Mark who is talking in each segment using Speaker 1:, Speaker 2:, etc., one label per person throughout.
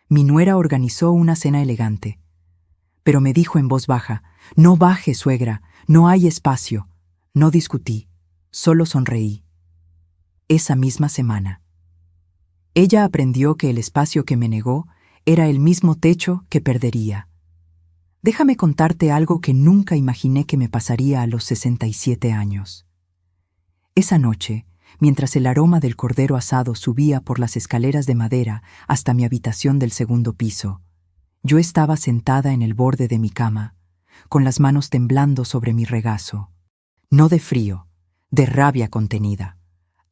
Speaker 1: Mi nuera organizó una cena elegante, pero me dijo en voz baja: «No baje, suegra, no hay espacio». No discutí, solo sonreí. Esa misma semana. Ella aprendió que el espacio que me negó era el mismo techo que perdería. Déjame contarte algo que nunca imaginé que me pasaría a los 67 años. Esa noche, mientras el aroma del cordero asado subía por las escaleras de madera hasta mi habitación del segundo piso, yo estaba sentada en el borde de mi cama, con las manos temblando sobre mi regazo. No de frío, de rabia contenida.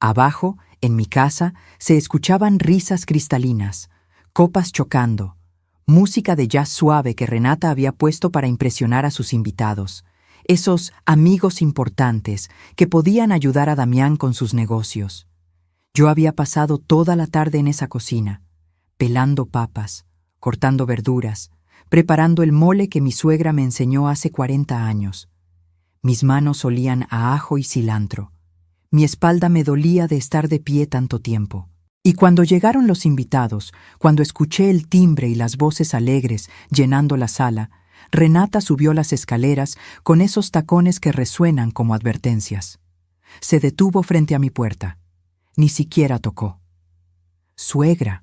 Speaker 1: Abajo, en mi casa, se escuchaban risas cristalinas, copas chocando, música de jazz suave que Renata había puesto para impresionar a sus invitados, esos amigos importantes que podían ayudar a Damián con sus negocios. Yo había pasado toda la tarde en esa cocina, pelando papas, cortando verduras, preparando el mole que mi suegra me enseñó hace 40 años. Mis manos olían a ajo y cilantro. Mi espalda me dolía de estar de pie tanto tiempo. Y cuando llegaron los invitados, cuando escuché el timbre y las voces alegres llenando la sala, Renata subió las escaleras con esos tacones que resuenan como advertencias. Se detuvo frente a mi puerta. Ni siquiera tocó. «Suegra»,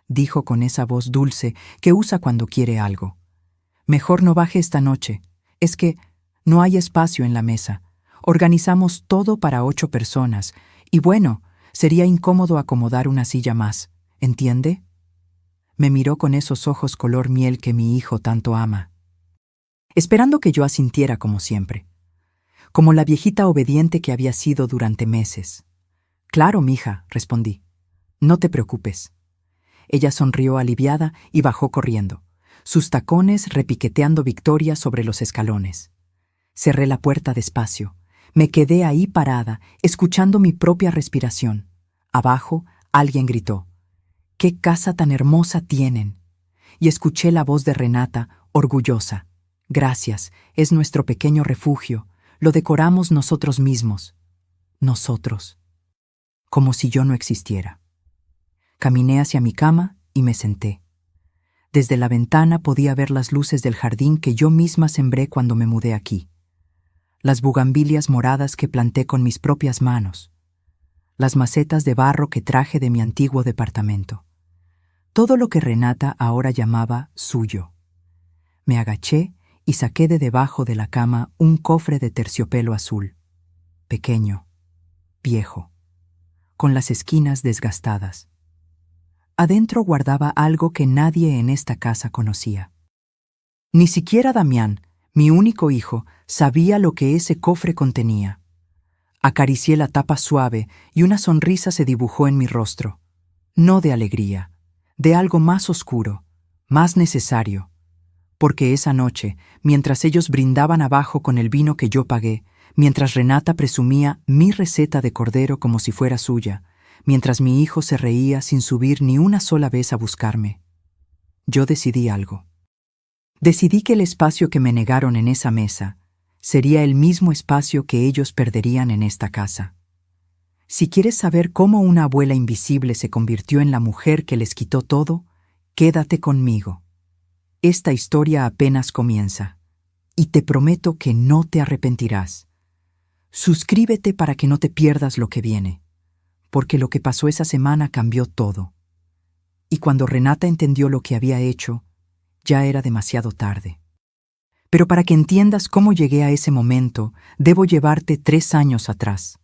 Speaker 1: dijo con esa voz dulce que usa cuando quiere algo. «Mejor no baje esta noche. Es que no hay espacio en la mesa. Organizamos todo para 8 personas. Y bueno, sería incómodo acomodar una silla más. ¿Entiende?». Me miró con esos ojos color miel que mi hijo tanto ama, esperando que yo asintiera como siempre, como la viejita obediente que había sido durante meses. «Claro, mija», respondí. «No te preocupes». Ella sonrió aliviada y bajó corriendo, sus tacones repiqueteando victoria sobre los escalones. Cerré la puerta despacio. Me quedé ahí parada, escuchando mi propia respiración. Abajo, alguien gritó: «¡Qué casa tan hermosa tienen!». Y escuché la voz de Renata, orgullosa: «Gracias, es nuestro pequeño refugio. Lo decoramos nosotros mismos». Nosotros. Como si yo no existiera. Caminé hacia mi cama y me senté. Desde la ventana podía ver las luces del jardín que yo misma sembré cuando me mudé aquí. Las bugambilias moradas que planté con mis propias manos. Las macetas de barro que traje de mi antiguo departamento. Todo lo que Renata ahora llamaba suyo. Me agaché y saqué de debajo de la cama un cofre de terciopelo azul. Pequeño, viejo, con las esquinas desgastadas. Adentro guardaba algo que nadie en esta casa conocía. Ni siquiera Damián, mi único hijo, sabía lo que ese cofre contenía. Acaricié la tapa suave y una sonrisa se dibujó en mi rostro. No de alegría, de algo más oscuro, más necesario. Porque esa noche, mientras ellos brindaban abajo con el vino que yo pagué, mientras Renata presumía mi receta de cordero como si fuera suya, mientras mi hijo se reía sin subir ni una sola vez a buscarme, yo decidí algo. Decidí que el espacio que me negaron en esa mesa sería el mismo espacio que ellos perderían en esta casa. Si quieres saber cómo una abuela invisible se convirtió en la mujer que les quitó todo, quédate conmigo. Esta historia apenas comienza, y te prometo que no te arrepentirás. Suscríbete para que no te pierdas lo que viene, porque lo que pasó esa semana cambió todo. Y cuando Renata entendió lo que había hecho, ya era demasiado tarde. Pero para que entiendas cómo llegué a ese momento, debo llevarte 3 años atrás,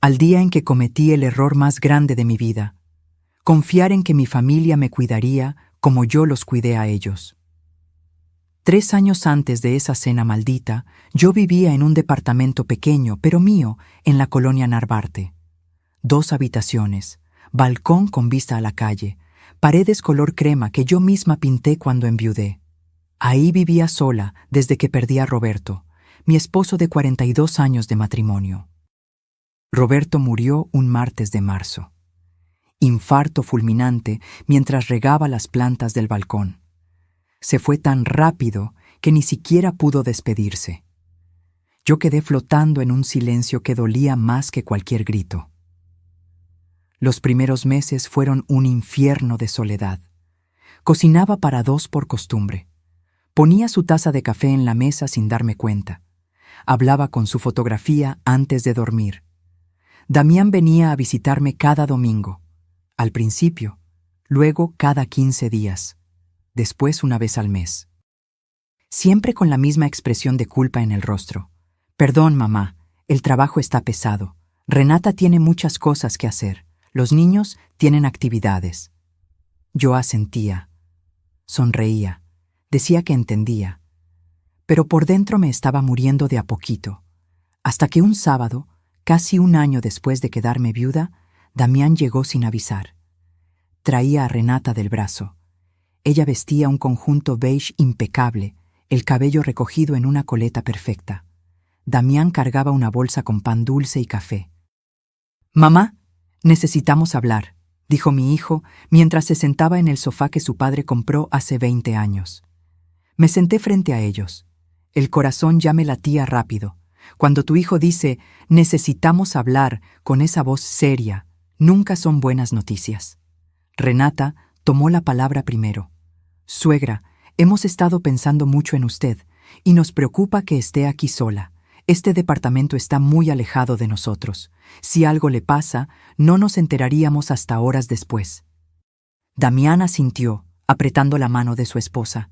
Speaker 1: al día en que cometí el error más grande de mi vida, confiar en que mi familia me cuidaría como yo los cuidé a ellos. 3 años antes de esa cena maldita, yo vivía en un departamento pequeño, pero mío, en la colonia Narvarte. 2 habitaciones, balcón con vista a la calle, paredes color crema que yo misma pinté cuando enviudé. Ahí vivía sola desde que perdí a Roberto, mi esposo de 42 años de matrimonio. Roberto murió un martes de marzo. Infarto fulminante mientras regaba las plantas del balcón. Se fue tan rápido que ni siquiera pudo despedirse. Yo quedé flotando en un silencio que dolía más que cualquier grito. Los primeros meses fueron un infierno de soledad. Cocinaba para dos por costumbre. Ponía su taza de café en la mesa sin darme cuenta. Hablaba con su fotografía antes de dormir. Damián venía a visitarme cada domingo. Al principio, luego cada 15 días, después una vez al mes. Siempre con la misma expresión de culpa en el rostro. Perdón, mamá, el trabajo está pesado. Renata tiene muchas cosas que hacer. Los niños tienen actividades. Yo asentía. Sonreía. Decía que entendía. Pero por dentro me estaba muriendo de a poquito. Hasta que un sábado, casi un año después de quedarme viuda, Damián llegó sin avisar. Traía a Renata del brazo. Ella vestía un conjunto beige impecable, el cabello recogido en una coleta perfecta. Damián cargaba una bolsa con pan dulce y café. «Mamá, necesitamos hablar», dijo mi hijo mientras se sentaba en el sofá que su padre compró hace 20 años. Me senté frente a ellos. El corazón ya me latía rápido. Cuando tu hijo dice «necesitamos hablar» con esa voz seria, nunca son buenas noticias. Renata tomó la palabra primero. «Suegra, hemos estado pensando mucho en usted y nos preocupa que esté aquí sola. Este departamento está muy alejado de nosotros. Si algo le pasa, no nos enteraríamos hasta horas después». Damián asintió, apretando la mano de su esposa.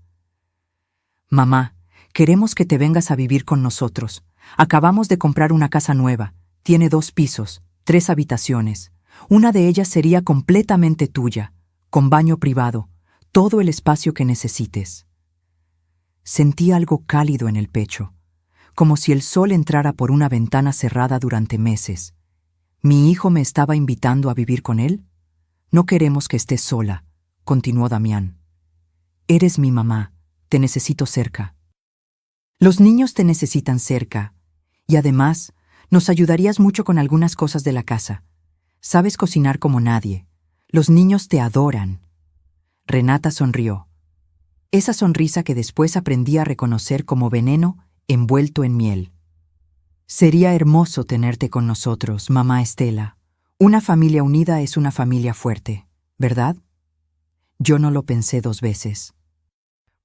Speaker 1: «Mamá, queremos que te vengas a vivir con nosotros. Acabamos de comprar una casa nueva. Tiene 2 pisos, 3 habitaciones. Una de ellas sería completamente tuya, con baño privado, todo el espacio que necesites». Sentí algo cálido en el pecho, como si el sol entrara por una ventana cerrada durante meses. ¿Mi hijo me estaba invitando a vivir con él? «No queremos que estés sola», continuó Damián. «Eres mi mamá, te necesito cerca». «Los niños te necesitan cerca. Y además, nos ayudarías mucho con algunas cosas de la casa. Sabes cocinar como nadie. Los niños te adoran». Renata sonrió. Esa sonrisa que después aprendí a reconocer como veneno envuelto en miel. «Sería hermoso tenerte con nosotros, mamá Estela. Una familia unida es una familia fuerte, ¿verdad?» Yo no lo pensé 2 veces.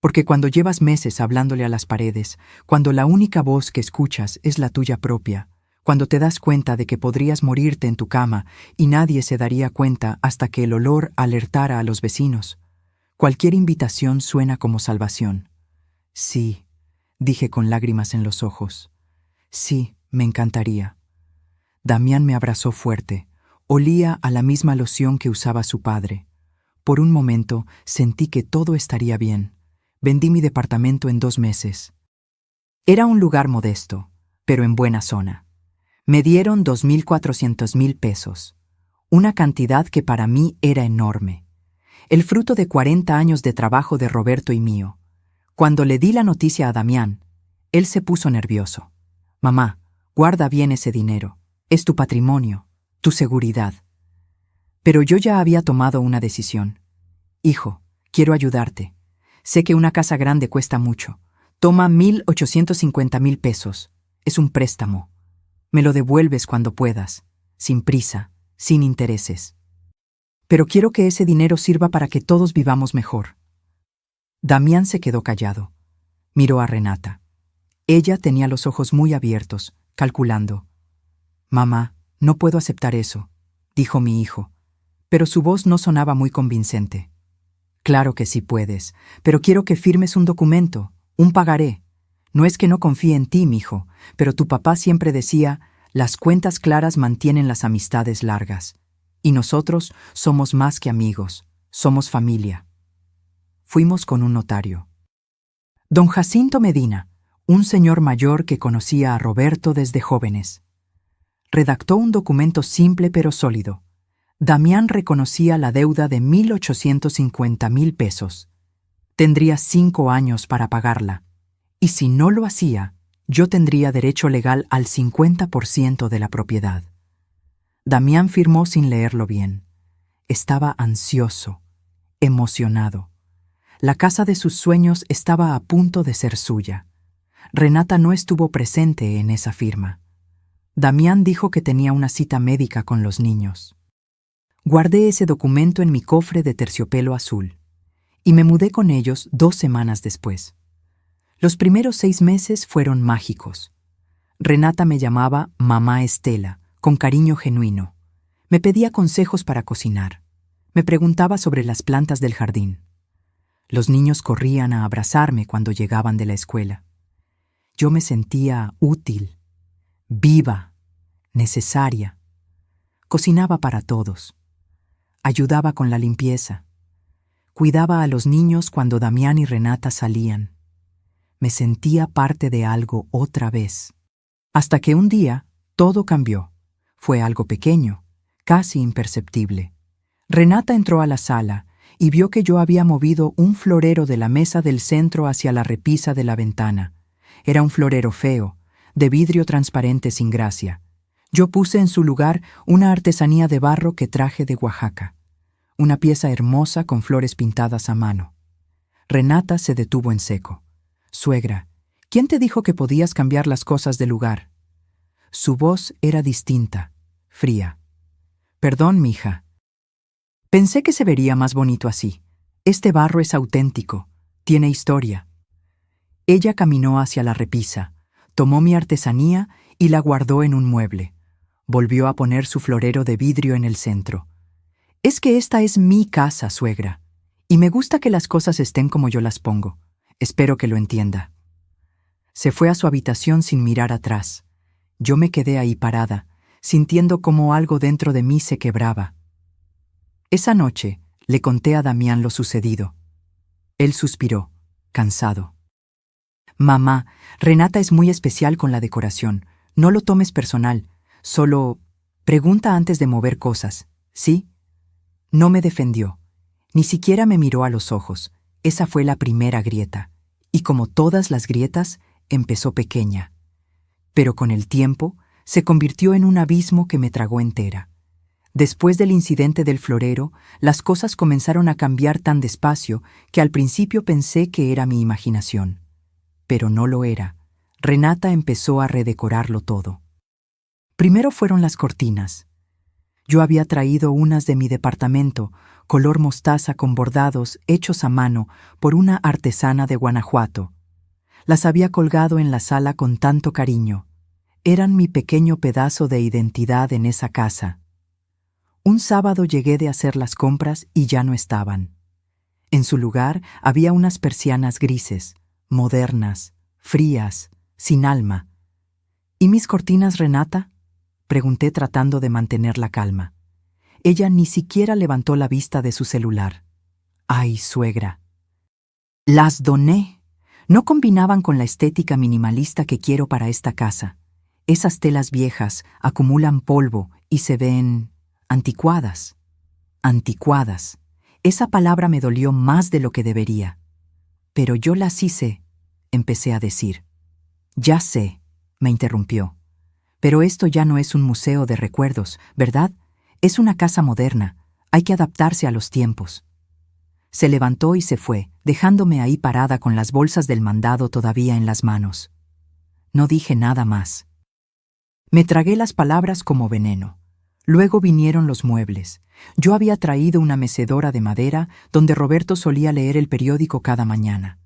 Speaker 1: Porque cuando llevas meses hablándole a las paredes, cuando la única voz que escuchas es la tuya propia, cuando te das cuenta de que podrías morirte en tu cama y nadie se daría cuenta hasta que el olor alertara a los vecinos, cualquier invitación suena como salvación. «Sí», dije con lágrimas en los ojos. «Sí, me encantaría». Damián me abrazó fuerte. Olía a la misma loción que usaba su padre. Por un momento sentí que todo estaría bien. Vendí mi departamento en 2 meses. Era un lugar modesto, pero en buena zona. Me dieron 2.400.000 pesos, una cantidad que para mí era enorme. El fruto de 40 años de trabajo de Roberto y mío. Cuando le di la noticia a Damián, él se puso nervioso. «Mamá, guarda bien ese dinero. Es tu patrimonio, tu seguridad». Pero yo ya había tomado una decisión. «Hijo, quiero ayudarte. Sé que una casa grande cuesta mucho. Toma 1.850.000 pesos. Es un préstamo. Me lo devuelves cuando puedas, sin prisa, sin intereses. Pero quiero que ese dinero sirva para que todos vivamos mejor». Damián se quedó callado. Miró a Renata. Ella tenía los ojos muy abiertos, calculando. «Mamá, no puedo aceptar eso», dijo mi hijo, pero su voz no sonaba muy convincente. «Claro que sí puedes, pero quiero que firmes un documento, un pagaré. No es que no confíe en ti, mijo, pero tu papá siempre decía, las cuentas claras mantienen las amistades largas. Y nosotros somos más que amigos, somos familia». Fuimos con un notario. Don Jacinto Medina, un señor mayor que conocía a Roberto desde jóvenes. Redactó un documento simple pero sólido. Damián reconocía la deuda de 1.850.000 pesos. Tendría 5 años para pagarla, y si no lo hacía, yo tendría derecho legal al 50% de la propiedad. Damián firmó sin leerlo bien. Estaba ansioso, emocionado. La casa de sus sueños estaba a punto de ser suya. Renata no estuvo presente en esa firma. Damián dijo que tenía una cita médica con los niños. Guardé ese documento en mi cofre de terciopelo azul. y me mudé con ellos 2 semanas después. Los primeros 6 meses fueron mágicos. Renata me llamaba Mamá Estela, con cariño genuino. Me pedía consejos para cocinar. Me preguntaba sobre las plantas del jardín. Los niños corrían a abrazarme cuando llegaban de la escuela. Yo me sentía útil, viva, necesaria. Cocinaba para todos. Ayudaba con la limpieza. Cuidaba a los niños cuando Damián y Renata salían. Me sentía parte de algo otra vez. Hasta que un día todo cambió. Fue algo pequeño, casi imperceptible. Renata entró a la sala y vio que yo había movido un florero de la mesa del centro hacia la repisa de la ventana. Era un florero feo, de vidrio transparente sin gracia. Yo puse en su lugar una artesanía de barro que traje de Oaxaca. Una pieza hermosa con flores pintadas a mano. Renata se detuvo en seco. «Suegra, ¿quién te dijo que podías cambiar las cosas de lugar?» Su voz era distinta, fría. «Perdón, mija. Pensé que se vería más bonito así. Este barro es auténtico, tiene historia». Ella caminó hacia la repisa, tomó mi artesanía y la guardó en un mueble. Volvió a poner su florero de vidrio en el centro. «Es que esta es mi casa, suegra, y me gusta que las cosas estén como yo las pongo. Espero que lo entienda». Se fue a su habitación sin mirar atrás. Yo me quedé ahí parada, sintiendo como algo dentro de mí se quebraba. Esa noche le conté a Damián lo sucedido. Él suspiró, cansado. «Mamá, Renata es muy especial con la decoración. No lo tomes personal. Solo pregunta antes de mover cosas, ¿sí?» No me defendió. Ni siquiera me miró a los ojos. Esa fue la primera grieta. Y como todas las grietas, empezó pequeña. Pero con el tiempo, se convirtió en un abismo que me tragó entera. Después del incidente del florero, las cosas comenzaron a cambiar tan despacio que al principio pensé que era mi imaginación. Pero no lo era. Renata empezó a redecorarlo todo. Primero fueron las cortinas. Yo había traído unas de mi departamento, color mostaza con bordados hechos a mano por una artesana de Guanajuato. Las había colgado en la sala con tanto cariño. Eran mi pequeño pedazo de identidad en esa casa. Un sábado llegué de hacer las compras y ya no estaban. En su lugar había unas persianas grises, modernas, frías, sin alma. ¿Y mis cortinas, Renata?, pregunté tratando de mantener la calma. Ella ni siquiera levantó la vista de su celular. «Ay, suegra. Las doné. No combinaban con la estética minimalista que quiero para esta casa. Esas telas viejas acumulan polvo y se ven anticuadas». Anticuadas. Esa palabra me dolió más de lo que debería. «Pero yo las hice», empecé a decir. «Ya sé», me interrumpió. «Pero esto ya no es un museo de recuerdos, ¿verdad? Es una casa moderna. Hay que adaptarse a los tiempos». Se levantó y se fue, dejándome ahí parada con las bolsas del mandado todavía en las manos. No dije nada más. Me tragué las palabras como veneno. Luego vinieron los muebles. Yo había traído una mecedora de madera donde Roberto solía leer el periódico cada mañana.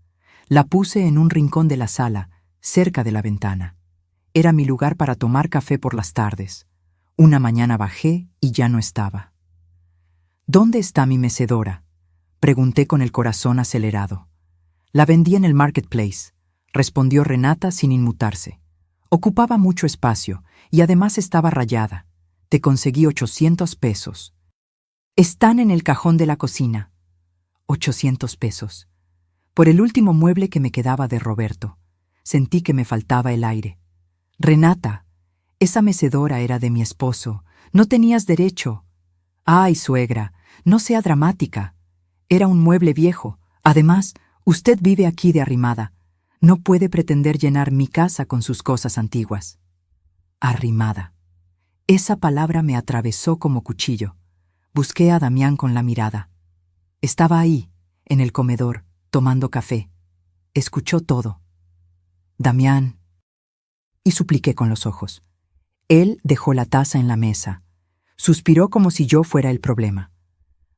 Speaker 1: La puse en un rincón de la sala, cerca de la ventana. Era mi lugar para tomar café por las tardes. Una mañana bajé y ya no estaba. «¿Dónde está mi mecedora?», pregunté con el corazón acelerado. «La vendí en el marketplace», respondió Renata sin inmutarse. «Ocupaba mucho espacio y además estaba rayada. Te conseguí 800 pesos. Están en el cajón de la cocina». 800 pesos. Por el último mueble que me quedaba de Roberto. Sentí que me faltaba el aire. «Renata, esa mecedora era de mi esposo. No tenías derecho». «Ay, suegra, no sea dramática. Era un mueble viejo. Además, usted vive aquí de arrimada. No puede pretender llenar mi casa con sus cosas antiguas». Arrimada. Esa palabra me atravesó como cuchillo. Busqué a Damián con la mirada. Estaba ahí, en el comedor, tomando café. Escuchó todo. «Damián», y supliqué con los ojos. Él dejó la taza en la mesa. Suspiró como si yo fuera el problema.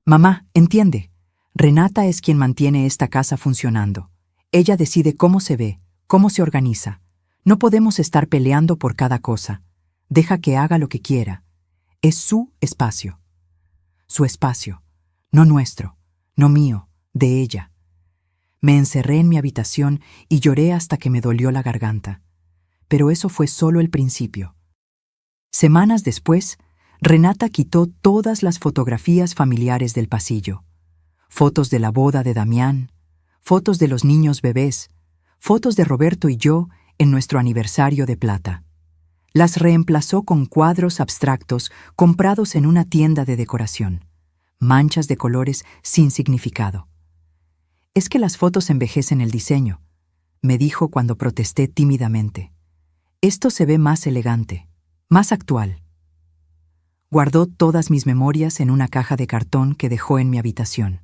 Speaker 1: «Mamá, entiende. Renata es quien mantiene esta casa funcionando. Ella decide cómo se ve, cómo se organiza. No podemos estar peleando por cada cosa. Deja que haga lo que quiera. Es su espacio. Su espacio, no nuestro, no mío, de ella. Me encerré en mi habitación y lloré hasta que me dolió la garganta. Pero eso fue solo el principio. Semanas después, Renata quitó todas las fotografías familiares del pasillo. Fotos de la boda de Damián, fotos de los niños bebés, fotos de Roberto y yo en nuestro aniversario de plata. Las reemplazó con cuadros abstractos comprados en una tienda de decoración, manchas de colores sin significado. «Es que las fotos envejecen el diseño», me dijo cuando protesté tímidamente. «Esto se ve más elegante, más actual». Guardó todas mis memorias en una caja de cartón que dejó en mi habitación.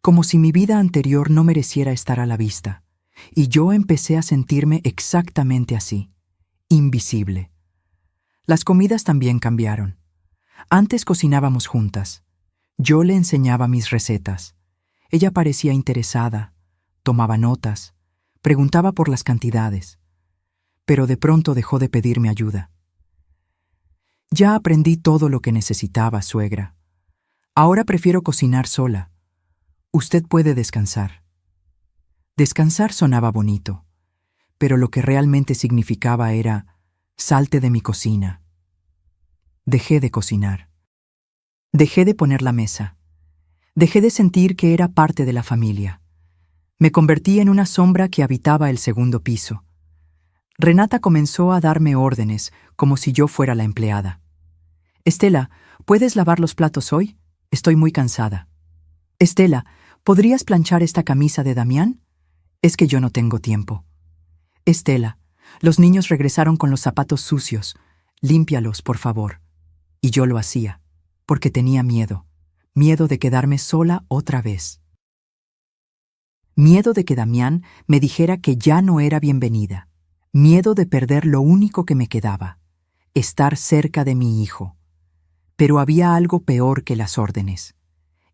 Speaker 1: Como si mi vida anterior no mereciera estar a la vista, y yo empecé a sentirme exactamente así, invisible. Las comidas también cambiaron. Antes cocinábamos juntas. Yo le enseñaba mis recetas. Ella parecía interesada, tomaba notas, preguntaba por las cantidades, pero de pronto dejó de pedirme ayuda. «Ya aprendí todo lo que necesitaba, suegra. Ahora prefiero cocinar sola. Usted puede descansar». Descansar sonaba bonito, pero lo que realmente significaba era: «Salte de mi cocina». Dejé de cocinar. Dejé de poner la mesa. Dejé de sentir que era parte de la familia. Me convertí en una sombra que habitaba el segundo piso. Renata comenzó a darme órdenes como si yo fuera la empleada. «Estela, ¿puedes lavar los platos hoy? Estoy muy cansada». «Estela, ¿podrías planchar esta camisa de Damián? Es que yo no tengo tiempo». «Estela, los niños regresaron con los zapatos sucios. Límpialos, por favor». Y yo lo hacía, porque tenía miedo de quedarme sola otra vez. Miedo de que Damián me dijera que ya no era bienvenida. Miedo de perder lo único que me quedaba, estar cerca de mi hijo. Pero había algo peor que las órdenes.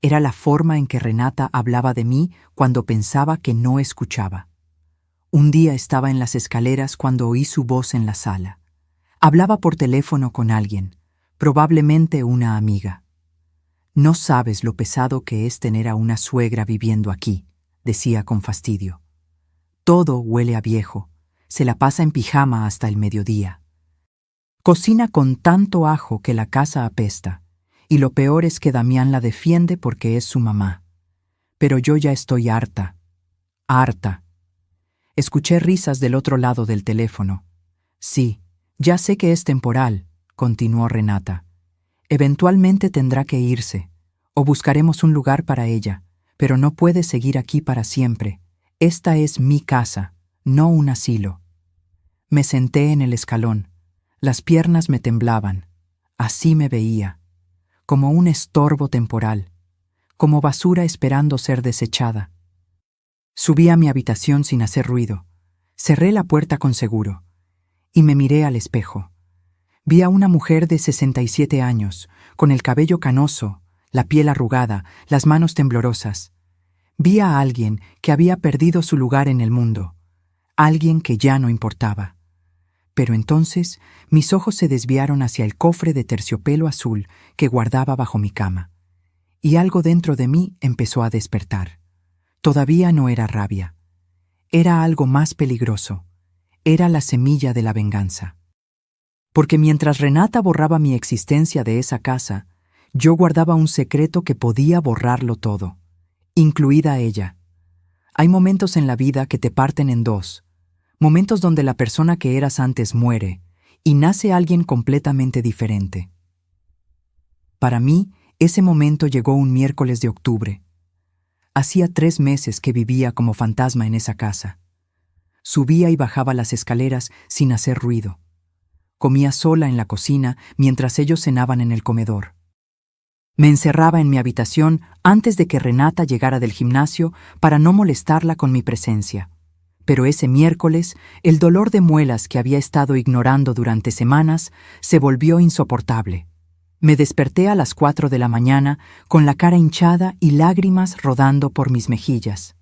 Speaker 1: Era la forma en que Renata hablaba de mí cuando pensaba que no escuchaba. Un día estaba en las escaleras cuando oí su voz en la sala. Hablaba por teléfono con alguien, probablemente una amiga. «No sabes lo pesado que es tener a una suegra viviendo aquí», decía con fastidio. «Todo huele a viejo. Se la pasa en pijama hasta el mediodía. Cocina con tanto ajo que la casa apesta, y lo peor es que Damián la defiende porque es su mamá. Pero yo ya estoy harta. Harta». Escuché risas del otro lado del teléfono. «Sí, ya sé que es temporal», continuó Renata. «Eventualmente tendrá que irse, o buscaremos un lugar para ella, pero no puede seguir aquí para siempre. Esta es mi casa, no un asilo». Me senté en el escalón. Las piernas me temblaban. Así me veía, como un estorbo temporal, como basura esperando ser desechada. Subí a mi habitación sin hacer ruido. Cerré la puerta con seguro y me miré al espejo. Vi a una mujer de 67 años, con el cabello canoso, la piel arrugada, las manos temblorosas. Vi a alguien que había perdido su lugar en el mundo, alguien que ya no importaba. Pero entonces mis ojos se desviaron hacia el cofre de terciopelo azul que guardaba bajo mi cama, y algo dentro de mí empezó a despertar. Todavía no era rabia. Era algo más peligroso. Era la semilla de la venganza. Porque mientras Renata borraba mi existencia de esa casa, yo guardaba un secreto que podía borrarlo todo, incluida ella. Hay momentos en la vida que te parten en dos, momentos donde la persona que eras antes muere y nace alguien completamente diferente. Para mí, ese momento llegó un miércoles de octubre. Hacía 3 meses que vivía como fantasma en esa casa. Subía y bajaba las escaleras sin hacer ruido. Comía sola en la cocina mientras ellos cenaban en el comedor. Me encerraba en mi habitación antes de que Renata llegara del gimnasio para no molestarla con mi presencia. Pero ese miércoles, el dolor de muelas que había estado ignorando durante semanas se volvió insoportable. Me desperté a las 4 de la mañana con la cara hinchada y lágrimas rodando por mis mejillas.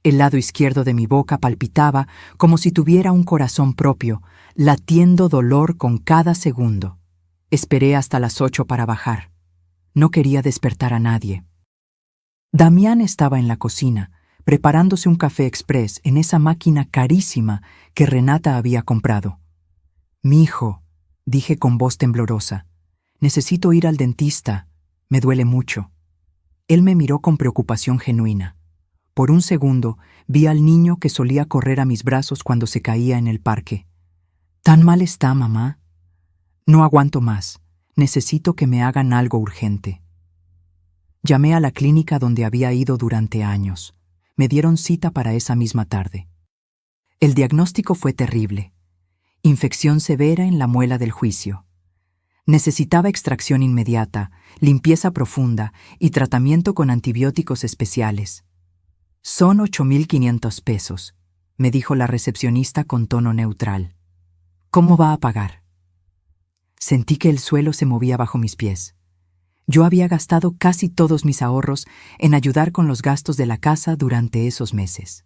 Speaker 1: El lado izquierdo de mi boca palpitaba como si tuviera un corazón propio, latiendo dolor con cada segundo. Esperé hasta las 8 para bajar. No quería despertar a nadie. Damián estaba en la cocina, preparándose un café express en esa máquina carísima que Renata había comprado. «Mijo», dije con voz temblorosa, «necesito ir al dentista. Me duele mucho». Él me miró con preocupación genuina. Por un segundo vi al niño que solía correr a mis brazos cuando se caía en el parque. «¿Tan mal está, mamá?» «No aguanto más. Necesito que me hagan algo urgente». Llamé a la clínica donde había ido durante años. Me dieron cita para esa misma tarde. El diagnóstico fue terrible. Infección severa en la muela del juicio. Necesitaba extracción inmediata, limpieza profunda y tratamiento con antibióticos especiales. «Son 8.500 pesos», me dijo la recepcionista con tono neutral. «¿Cómo va a pagar?» Sentí que el suelo se movía bajo mis pies. Yo había gastado casi todos mis ahorros en ayudar con los gastos de la casa durante esos meses.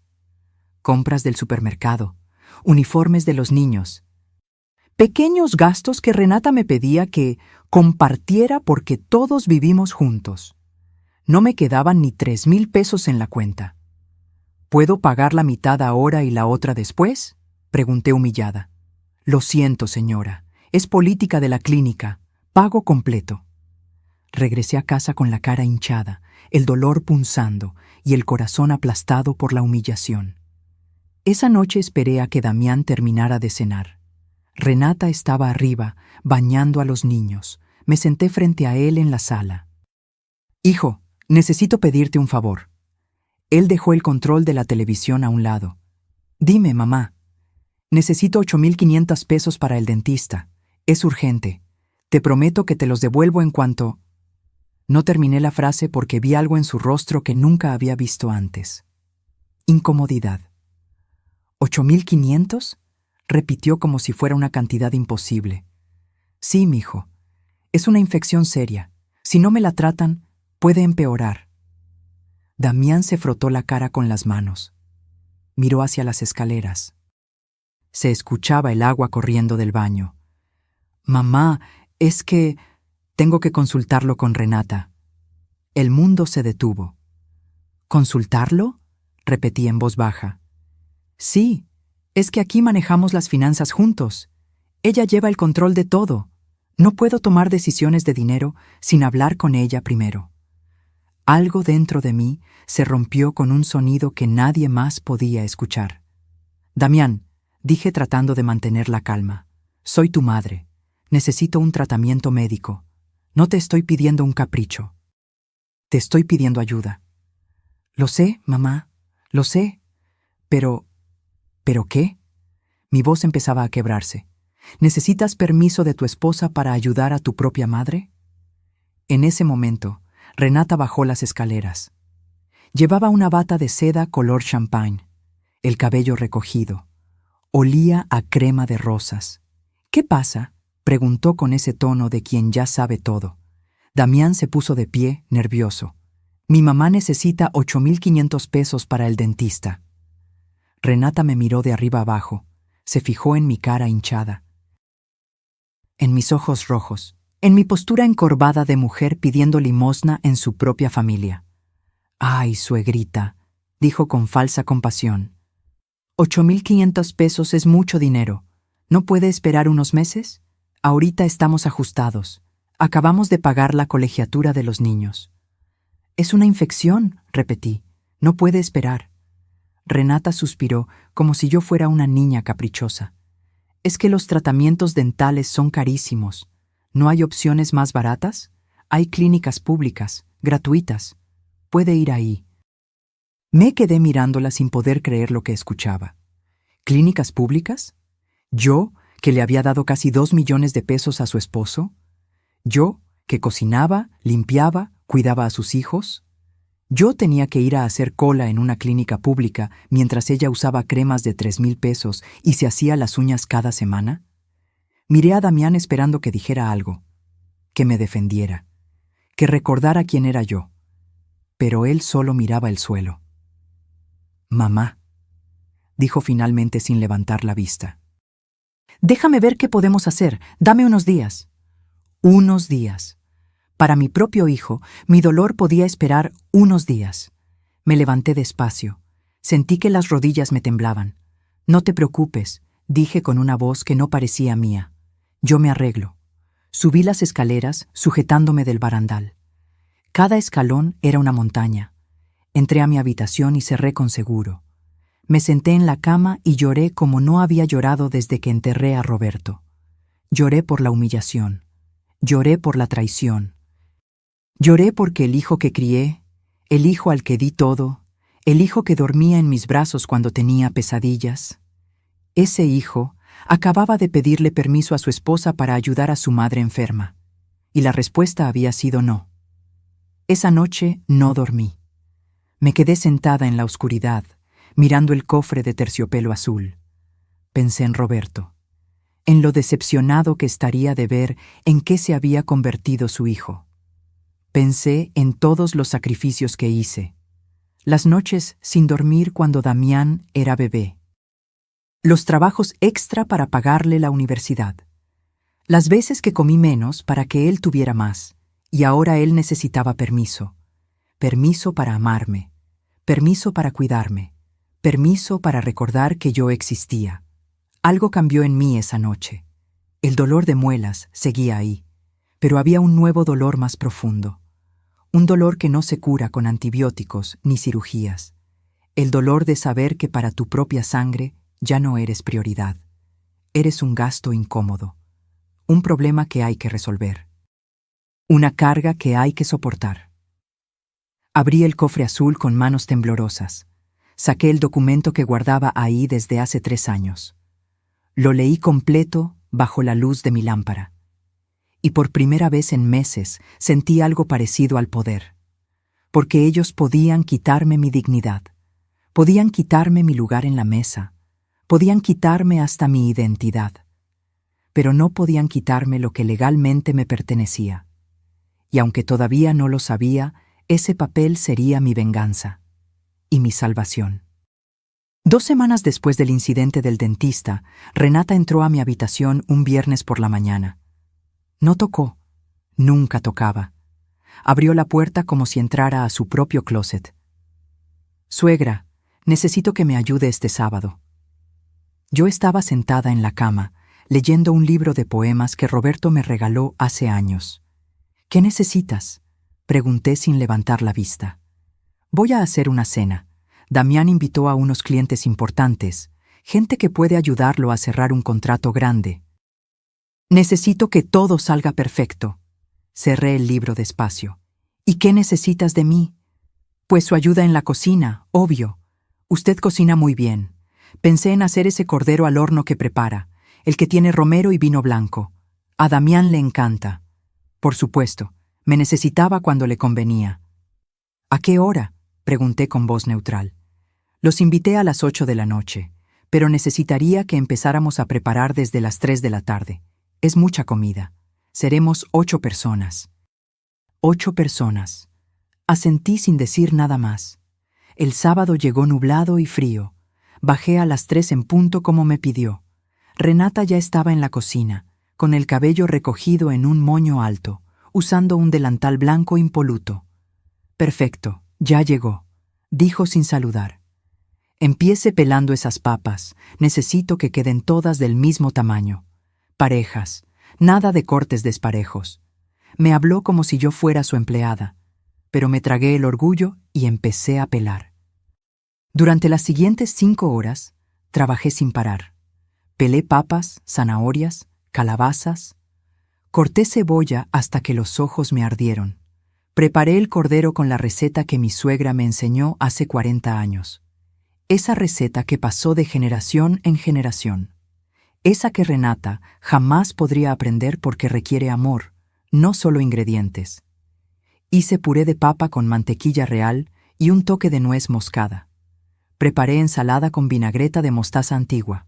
Speaker 1: Compras del supermercado, uniformes de los niños. Pequeños gastos que Renata me pedía que compartiera porque todos vivimos juntos. No me quedaban ni 3.000 pesos en la cuenta. «¿Puedo pagar la mitad ahora y la otra después?», pregunté humillada. «Lo siento, señora. Es política de la clínica. Pago completo». Regresé a casa con la cara hinchada, el dolor punzando y el corazón aplastado por la humillación. Esa noche esperé a que Damián terminara de cenar. Renata estaba arriba, bañando a los niños. Me senté frente a él en la sala. «Hijo, necesito pedirte un favor». Él dejó el control de la televisión a un lado. «Dime, mamá». «Necesito 8.500 pesos para el dentista. Es urgente. Te prometo que te los devuelvo en cuanto...». No terminé la frase porque vi algo en su rostro que nunca había visto antes. Incomodidad. «¿8.500?» repitió como si fuera una cantidad imposible. «Sí, mijo. Es una infección seria. Si no me la tratan, puede empeorar». Damián se frotó la cara con las manos. Miró hacia las escaleras. Se escuchaba el agua corriendo del baño. «Mamá, es que tengo que consultarlo con Renata». El mundo se detuvo. «¿Consultarlo?», repetí en voz baja. «Sí, es que aquí manejamos las finanzas juntos. Ella lleva el control de todo. No puedo tomar decisiones de dinero sin hablar con ella primero». Algo dentro de mí se rompió con un sonido que nadie más podía escuchar. «Damián», dije tratando de mantener la calma, «soy tu madre. Necesito un tratamiento médico. No te estoy pidiendo un capricho. Te estoy pidiendo ayuda». «Lo sé, mamá, lo sé. Pero... ¿pero qué?». Mi voz empezaba a quebrarse. «¿Necesitas permiso de tu esposa para ayudar a tu propia madre?». En ese momento, Renata bajó las escaleras. Llevaba una bata de seda color champagne, el cabello recogido. Olía a crema de rosas. «¿Qué pasa?», preguntó con ese tono de quien ya sabe todo. Damián se puso de pie, nervioso. «Mi mamá necesita 8.500 pesos para el dentista». Renata me miró de arriba abajo, se fijó en mi cara hinchada, en mis ojos rojos, en mi postura encorvada de mujer pidiendo limosna en su propia familia. «Ay, suegrita», dijo con falsa compasión. «8.500 pesos es mucho dinero. ¿No puede esperar unos meses? Ahorita estamos ajustados. Acabamos de pagar la colegiatura de los niños». «Es una infección», repetí. «No puede esperar». Renata suspiró como si yo fuera una niña caprichosa. «Es que los tratamientos dentales son carísimos. ¿No hay opciones más baratas? Hay clínicas públicas, gratuitas. Puede ir ahí». Me quedé mirándola sin poder creer lo que escuchaba. ¿Clínicas públicas? ¿Yo, que le había dado casi 2 millones de pesos a su esposo? ¿Yo, que cocinaba, limpiaba, cuidaba a sus hijos? ¿Yo tenía que ir a hacer cola en una clínica pública mientras ella usaba cremas de 3.000 pesos y se hacía las uñas cada semana? Miré a Damián esperando que dijera algo. que me defendiera, que recordara quién era yo. Pero él solo miraba el suelo. «Mamá», dijo finalmente sin levantar la vista. «Déjame ver qué podemos hacer. Dame unos días». Unos días. Para mi propio hijo, mi dolor podía esperar unos días. Me levanté despacio. Sentí que las rodillas me temblaban. «No te preocupes», dije con una voz que no parecía mía. «Yo me arreglo». Subí las escaleras, sujetándome del barandal. Cada escalón era una montaña. Entré a mi habitación y cerré con seguro. Me senté en la cama y lloré como no había llorado desde que enterré a Roberto. Lloré por la humillación. Lloré por la traición. Lloré porque el hijo que crié, el hijo al que di todo, el hijo que dormía en mis brazos cuando tenía pesadillas, ese hijo acababa de pedirle permiso a su esposa para ayudar a su madre enferma, y la respuesta había sido no. Esa noche no dormí. Me quedé sentada en la oscuridad, mirando el cofre de terciopelo azul. Pensé en Roberto, en lo decepcionado que estaría de ver en qué se había convertido su hijo. Pensé en todos los sacrificios que hice, las noches sin dormir cuando Damián era bebé, los trabajos extra para pagarle la universidad, las veces que comí menos para que él tuviera más, y ahora él necesitaba permiso. Permiso para amarme, permiso para cuidarme, permiso para recordar que yo existía. Algo cambió en mí esa noche. El dolor de muelas seguía ahí, pero había un nuevo dolor más profundo. Un dolor que no se cura con antibióticos ni cirugías. El dolor de saber que para tu propia sangre ya no eres prioridad. Eres un gasto incómodo. Un problema que hay que resolver. Una carga que hay que soportar. Abrí el cofre azul con manos temblorosas. Saqué el documento que guardaba ahí desde hace 3 años. Lo leí completo bajo la luz de mi lámpara. Y por primera vez en meses sentí algo parecido al poder. Porque ellos podían quitarme mi dignidad. Podían quitarme mi lugar en la mesa. Podían quitarme hasta mi identidad. Pero no podían quitarme lo que legalmente me pertenecía. Y aunque todavía no lo sabía, ese papel sería mi venganza y mi salvación. 2 semanas después del incidente del dentista, Renata entró a mi habitación un viernes por la mañana. No tocó, nunca tocaba. Abrió la puerta como si entrara a su propio closet. «Suegra, necesito que me ayude este sábado». Yo estaba sentada en la cama, leyendo un libro de poemas que Roberto me regaló hace años. «¿Qué necesitas?», pregunté sin levantar la vista. «Voy a hacer una cena. Damián invitó a unos clientes importantes, gente que puede ayudarlo a cerrar un contrato grande. Necesito que todo salga perfecto». Cerré el libro despacio. «¿Y qué necesitas de mí?». «Pues su ayuda en la cocina, obvio. Usted cocina muy bien. Pensé en hacer ese cordero al horno que prepara, el que tiene romero y vino blanco. A Damián le encanta». «Por supuesto, me necesitaba cuando le convenía». «¿A qué hora?», pregunté con voz neutral. «Los invité a las 8 de la noche, pero necesitaría que empezáramos a preparar desde las 3 de la tarde. Es mucha comida. Seremos 8 personas». 8 personas. Asentí sin decir nada más. El sábado llegó nublado y frío. Bajé a las 3 en punto como me pidió. Renata ya estaba en la cocina, con el cabello recogido en un moño alto, usando un delantal blanco impoluto. «Perfecto, ya llegó», dijo sin saludar. «Empiece pelando esas papas. Necesito que queden todas del mismo tamaño. Parejas, nada de cortes desparejos». Me habló como si yo fuera su empleada, pero me tragué el orgullo y empecé a pelar. Durante las siguientes 5 horas, trabajé sin parar. Pelé papas, zanahorias, calabazas. Corté cebolla hasta que los ojos me ardieron. Preparé el cordero con la receta que mi suegra me enseñó hace 40 años. Esa receta que pasó de generación en generación. Esa que Renata jamás podría aprender porque requiere amor, no solo ingredientes. Hice puré de papa con mantequilla real y un toque de nuez moscada. Preparé ensalada con vinagreta de mostaza antigua.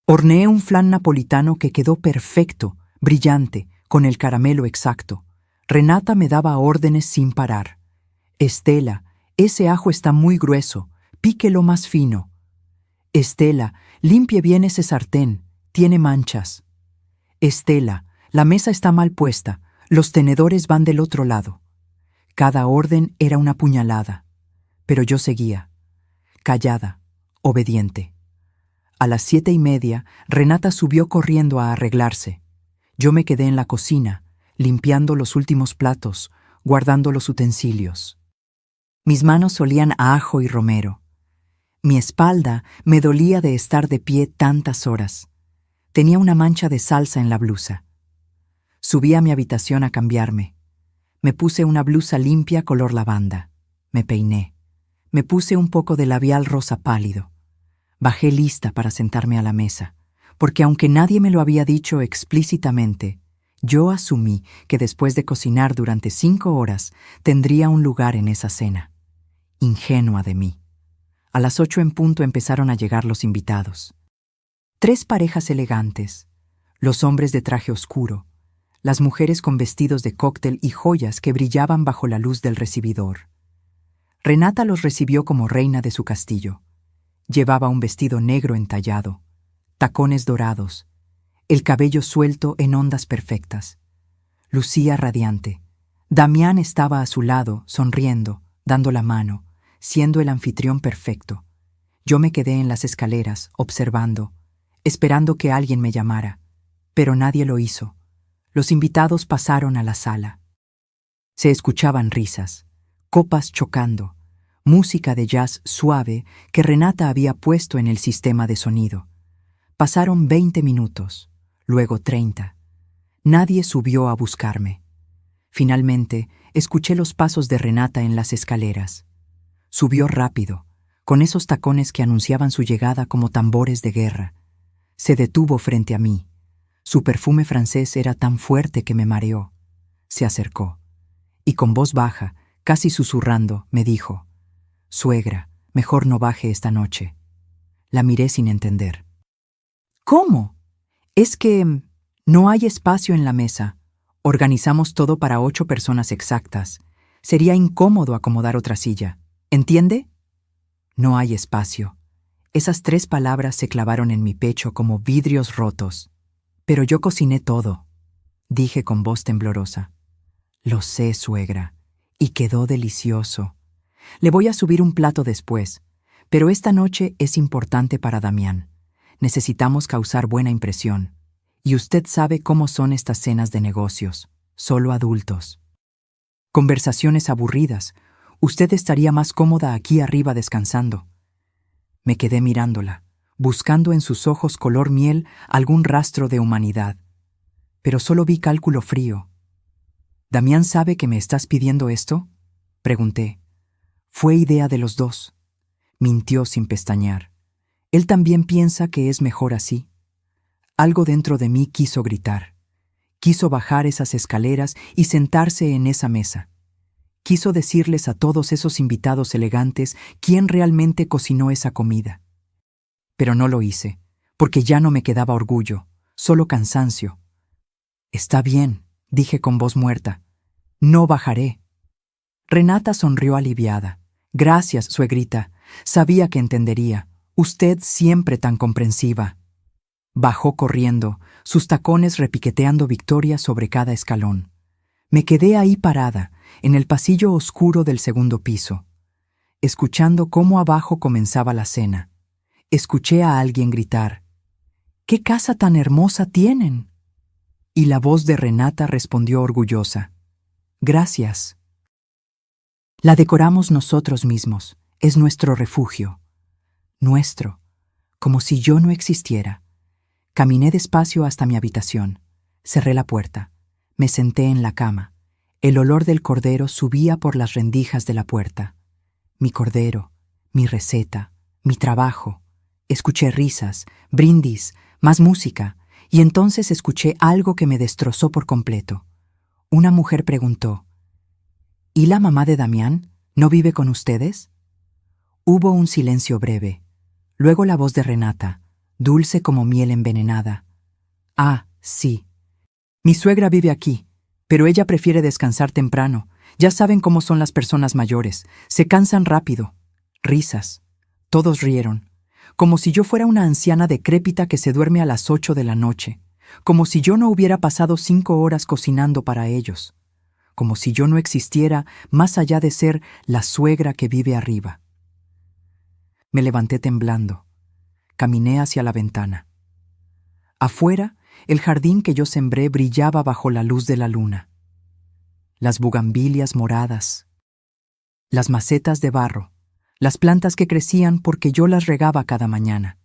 Speaker 1: Horneé un flan napolitano que quedó perfecto, brillante, con el caramelo exacto. Renata me daba órdenes sin parar. Estela, ese ajo está muy grueso, píquelo más fino. Estela, limpie bien ese sartén, tiene manchas. Estela, la mesa está mal puesta, los tenedores van del otro lado. Cada orden era una puñalada, pero yo seguía, callada, obediente. A las 7:30, Renata subió corriendo a arreglarse. Yo me quedé en la cocina, limpiando los últimos platos, guardando los utensilios. Mis manos olían a ajo y romero. Mi espalda me dolía de estar de pie tantas horas. Tenía una mancha de salsa en la blusa. Subí a mi habitación a cambiarme. Me puse una blusa limpia color lavanda. Me peiné. Me puse un poco de labial rosa pálido. Bajé lista para sentarme a la mesa, porque aunque nadie me lo había dicho explícitamente, yo asumí que después de cocinar durante 5 horas tendría un lugar en esa cena. Ingenua de mí. A las 8 en punto empezaron a llegar los invitados. 3 parejas elegantes, los hombres de traje oscuro, las mujeres con vestidos de cóctel y joyas que brillaban bajo la luz del recibidor. Renata los recibió como reina de su castillo. Llevaba un vestido negro entallado, tacones dorados, el cabello suelto en ondas perfectas. Lucía radiante. Damián estaba a su lado, sonriendo, dando la mano, siendo el anfitrión perfecto. Yo me quedé en las escaleras, observando, esperando que alguien me llamara, pero nadie lo hizo. Los invitados pasaron a la sala. Se escuchaban risas, copas chocando, música de jazz suave que Renata había puesto en el sistema de sonido. Pasaron 20 minutos, luego 30. Nadie subió a buscarme. Finalmente, escuché los pasos de Renata en las escaleras. Subió rápido, con esos tacones que anunciaban su llegada como tambores de guerra. Se detuvo frente a mí. Su perfume francés era tan fuerte que me mareó. Se acercó, y con voz baja, casi susurrando, me dijo: «Suegra, mejor no baje esta noche». La miré sin entender. «¿Cómo? Es que no hay espacio en la mesa. Organizamos todo para 8 personas exactas. Sería incómodo acomodar otra silla. ¿Entiende?» No hay espacio. Esas 3 palabras se clavaron en mi pecho como vidrios rotos. «Pero yo cociné todo», dije con voz temblorosa. «Lo sé, suegra, y quedó delicioso. Le voy a subir un plato después, pero esta noche es importante para Damián. Necesitamos causar buena impresión. Y usted sabe cómo son estas cenas de negocios, solo adultos. Conversaciones aburridas. Usted estaría más cómoda aquí arriba descansando». Me quedé mirándola, buscando en sus ojos color miel algún rastro de humanidad. Pero solo vi cálculo frío. «¿Damián sabe que me estás pidiendo esto?», pregunté. «Fue idea de los dos». Mintió sin pestañear. «Él también piensa que es mejor así». Algo dentro de mí quiso gritar. Quiso bajar esas escaleras y sentarse en esa mesa. Quiso decirles a todos esos invitados elegantes quién realmente cocinó esa comida. Pero no lo hice, porque ya no me quedaba orgullo, solo cansancio. «Está bien», dije con voz muerta. «No bajaré». Renata sonrió aliviada. «Gracias, suegrita. Sabía que entendería. Usted siempre tan comprensiva». Bajó corriendo, sus tacones repiqueteando victoria sobre cada escalón. Me quedé ahí parada, en el pasillo oscuro del segundo piso, escuchando cómo abajo comenzaba la cena. Escuché a alguien gritar: «¿Qué casa tan hermosa tienen?». Y la voz de Renata respondió orgullosa: «Gracias. La decoramos nosotros mismos, es nuestro refugio. Nuestro, como si yo no existiera». Caminé despacio hasta mi habitación, cerré la puerta, me senté en la cama. El olor del cordero subía por las rendijas de la puerta. Mi cordero, mi receta, mi trabajo. Escuché risas, brindis, más música, y entonces escuché algo que me destrozó por completo. Una mujer preguntó: «¿Y la mamá de Damián no vive con ustedes?». Hubo un silencio breve. Luego la voz de Renata, dulce como miel envenenada: «Ah, sí. Mi suegra vive aquí, pero ella prefiere descansar temprano. Ya saben cómo son las personas mayores. Se cansan rápido. Risas. Todos rieron. Como si yo fuera una anciana decrépita que se duerme a las 8 de la noche. Como si yo no hubiera pasado 5 horas cocinando para ellos. Como si yo no existiera más allá de ser la suegra que vive arriba. Me levanté temblando. Caminé hacia la ventana. Afuera, el jardín que yo sembré brillaba bajo la luz de la luna. Las bugambilias moradas, las macetas de barro, las plantas que crecían porque yo las regaba cada mañana,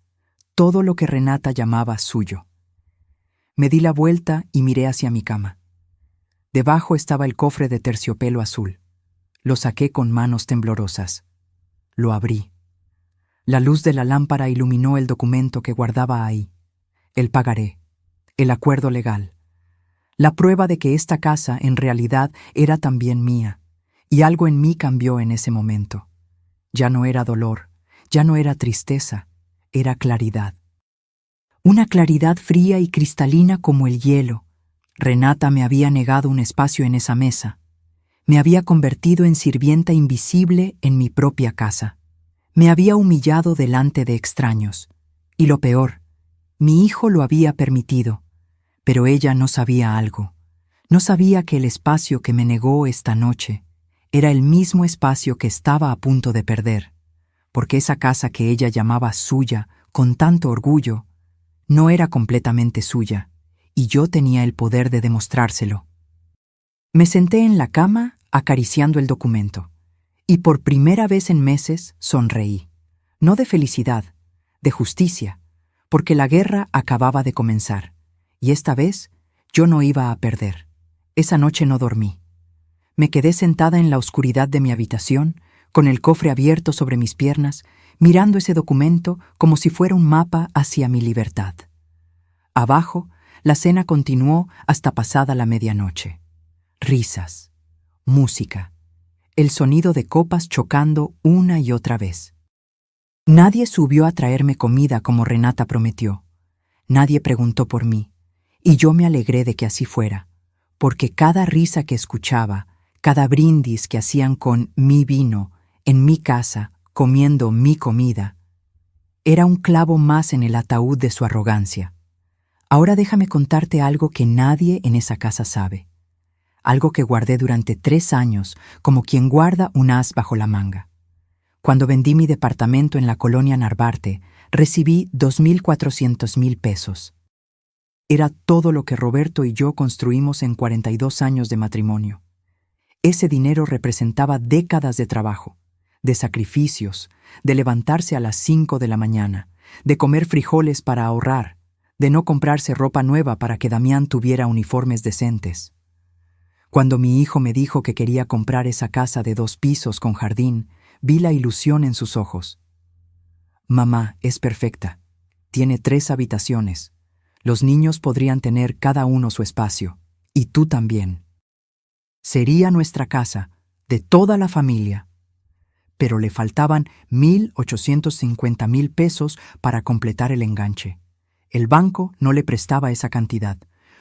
Speaker 1: todo lo que Renata llamaba suyo. Me di la vuelta y miré hacia mi cama. Debajo estaba el cofre de terciopelo azul. Lo saqué con manos temblorosas. Lo abrí. La luz de la lámpara iluminó el documento que guardaba ahí. El pagaré, el acuerdo legal. La prueba de que esta casa en realidad era también mía, y algo en mí cambió en ese momento. Ya no era dolor, ya no era tristeza, era claridad. Una claridad fría y cristalina como el hielo. Renata me había negado un espacio en esa mesa. Me había convertido en sirvienta invisible en mi propia casa. Me había humillado delante de extraños. Y lo peor, mi hijo lo había permitido. Pero ella no sabía algo. No sabía que el espacio que me negó esta noche era el mismo espacio que estaba a punto de perder, porque esa casa que ella llamaba suya con tanto orgullo no era completamente suya, y yo tenía el poder de demostrárselo. Me senté en la cama acariciando el documento, y por primera vez en meses sonreí, no de felicidad, de justicia, porque la guerra acababa de comenzar. Y esta vez yo no iba a perder. Esa noche no dormí. Me quedé sentada en la oscuridad de mi habitación, con el cofre abierto sobre mis piernas, mirando ese documento como si fuera un mapa hacia mi libertad. Abajo, la cena continuó hasta pasada la medianoche. Risas, música, el sonido de copas chocando una y otra vez. Nadie subió a traerme comida como Renata prometió. Nadie preguntó por mí. Y yo me alegré de que así fuera, porque cada risa que escuchaba, cada brindis que hacían con mi vino, en mi casa, comiendo mi comida, era un clavo más en el ataúd de su arrogancia. Ahora déjame contarte algo que nadie en esa casa sabe, algo que guardé durante 3 años como quien guarda un as bajo la manga. Cuando vendí mi departamento en la colonia Narvarte, recibí 2.400.000 pesos. Era todo lo que Roberto y yo construimos en 42 años de matrimonio. Ese dinero representaba décadas de trabajo, de sacrificios, de levantarse a las 5 de la mañana, de comer frijoles para ahorrar, de no comprarse ropa nueva para que Damián tuviera uniformes decentes. Cuando mi hijo me dijo que quería comprar esa casa de 2 pisos con jardín, vi la ilusión en sus ojos. Mamá es perfecta. Tiene 3 habitaciones. Los niños podrían tener cada uno su espacio, y tú también. Sería nuestra casa, de toda la familia. Pero le faltaban 1.850.000 pesos para completar el enganche. El banco no le prestaba esa cantidad.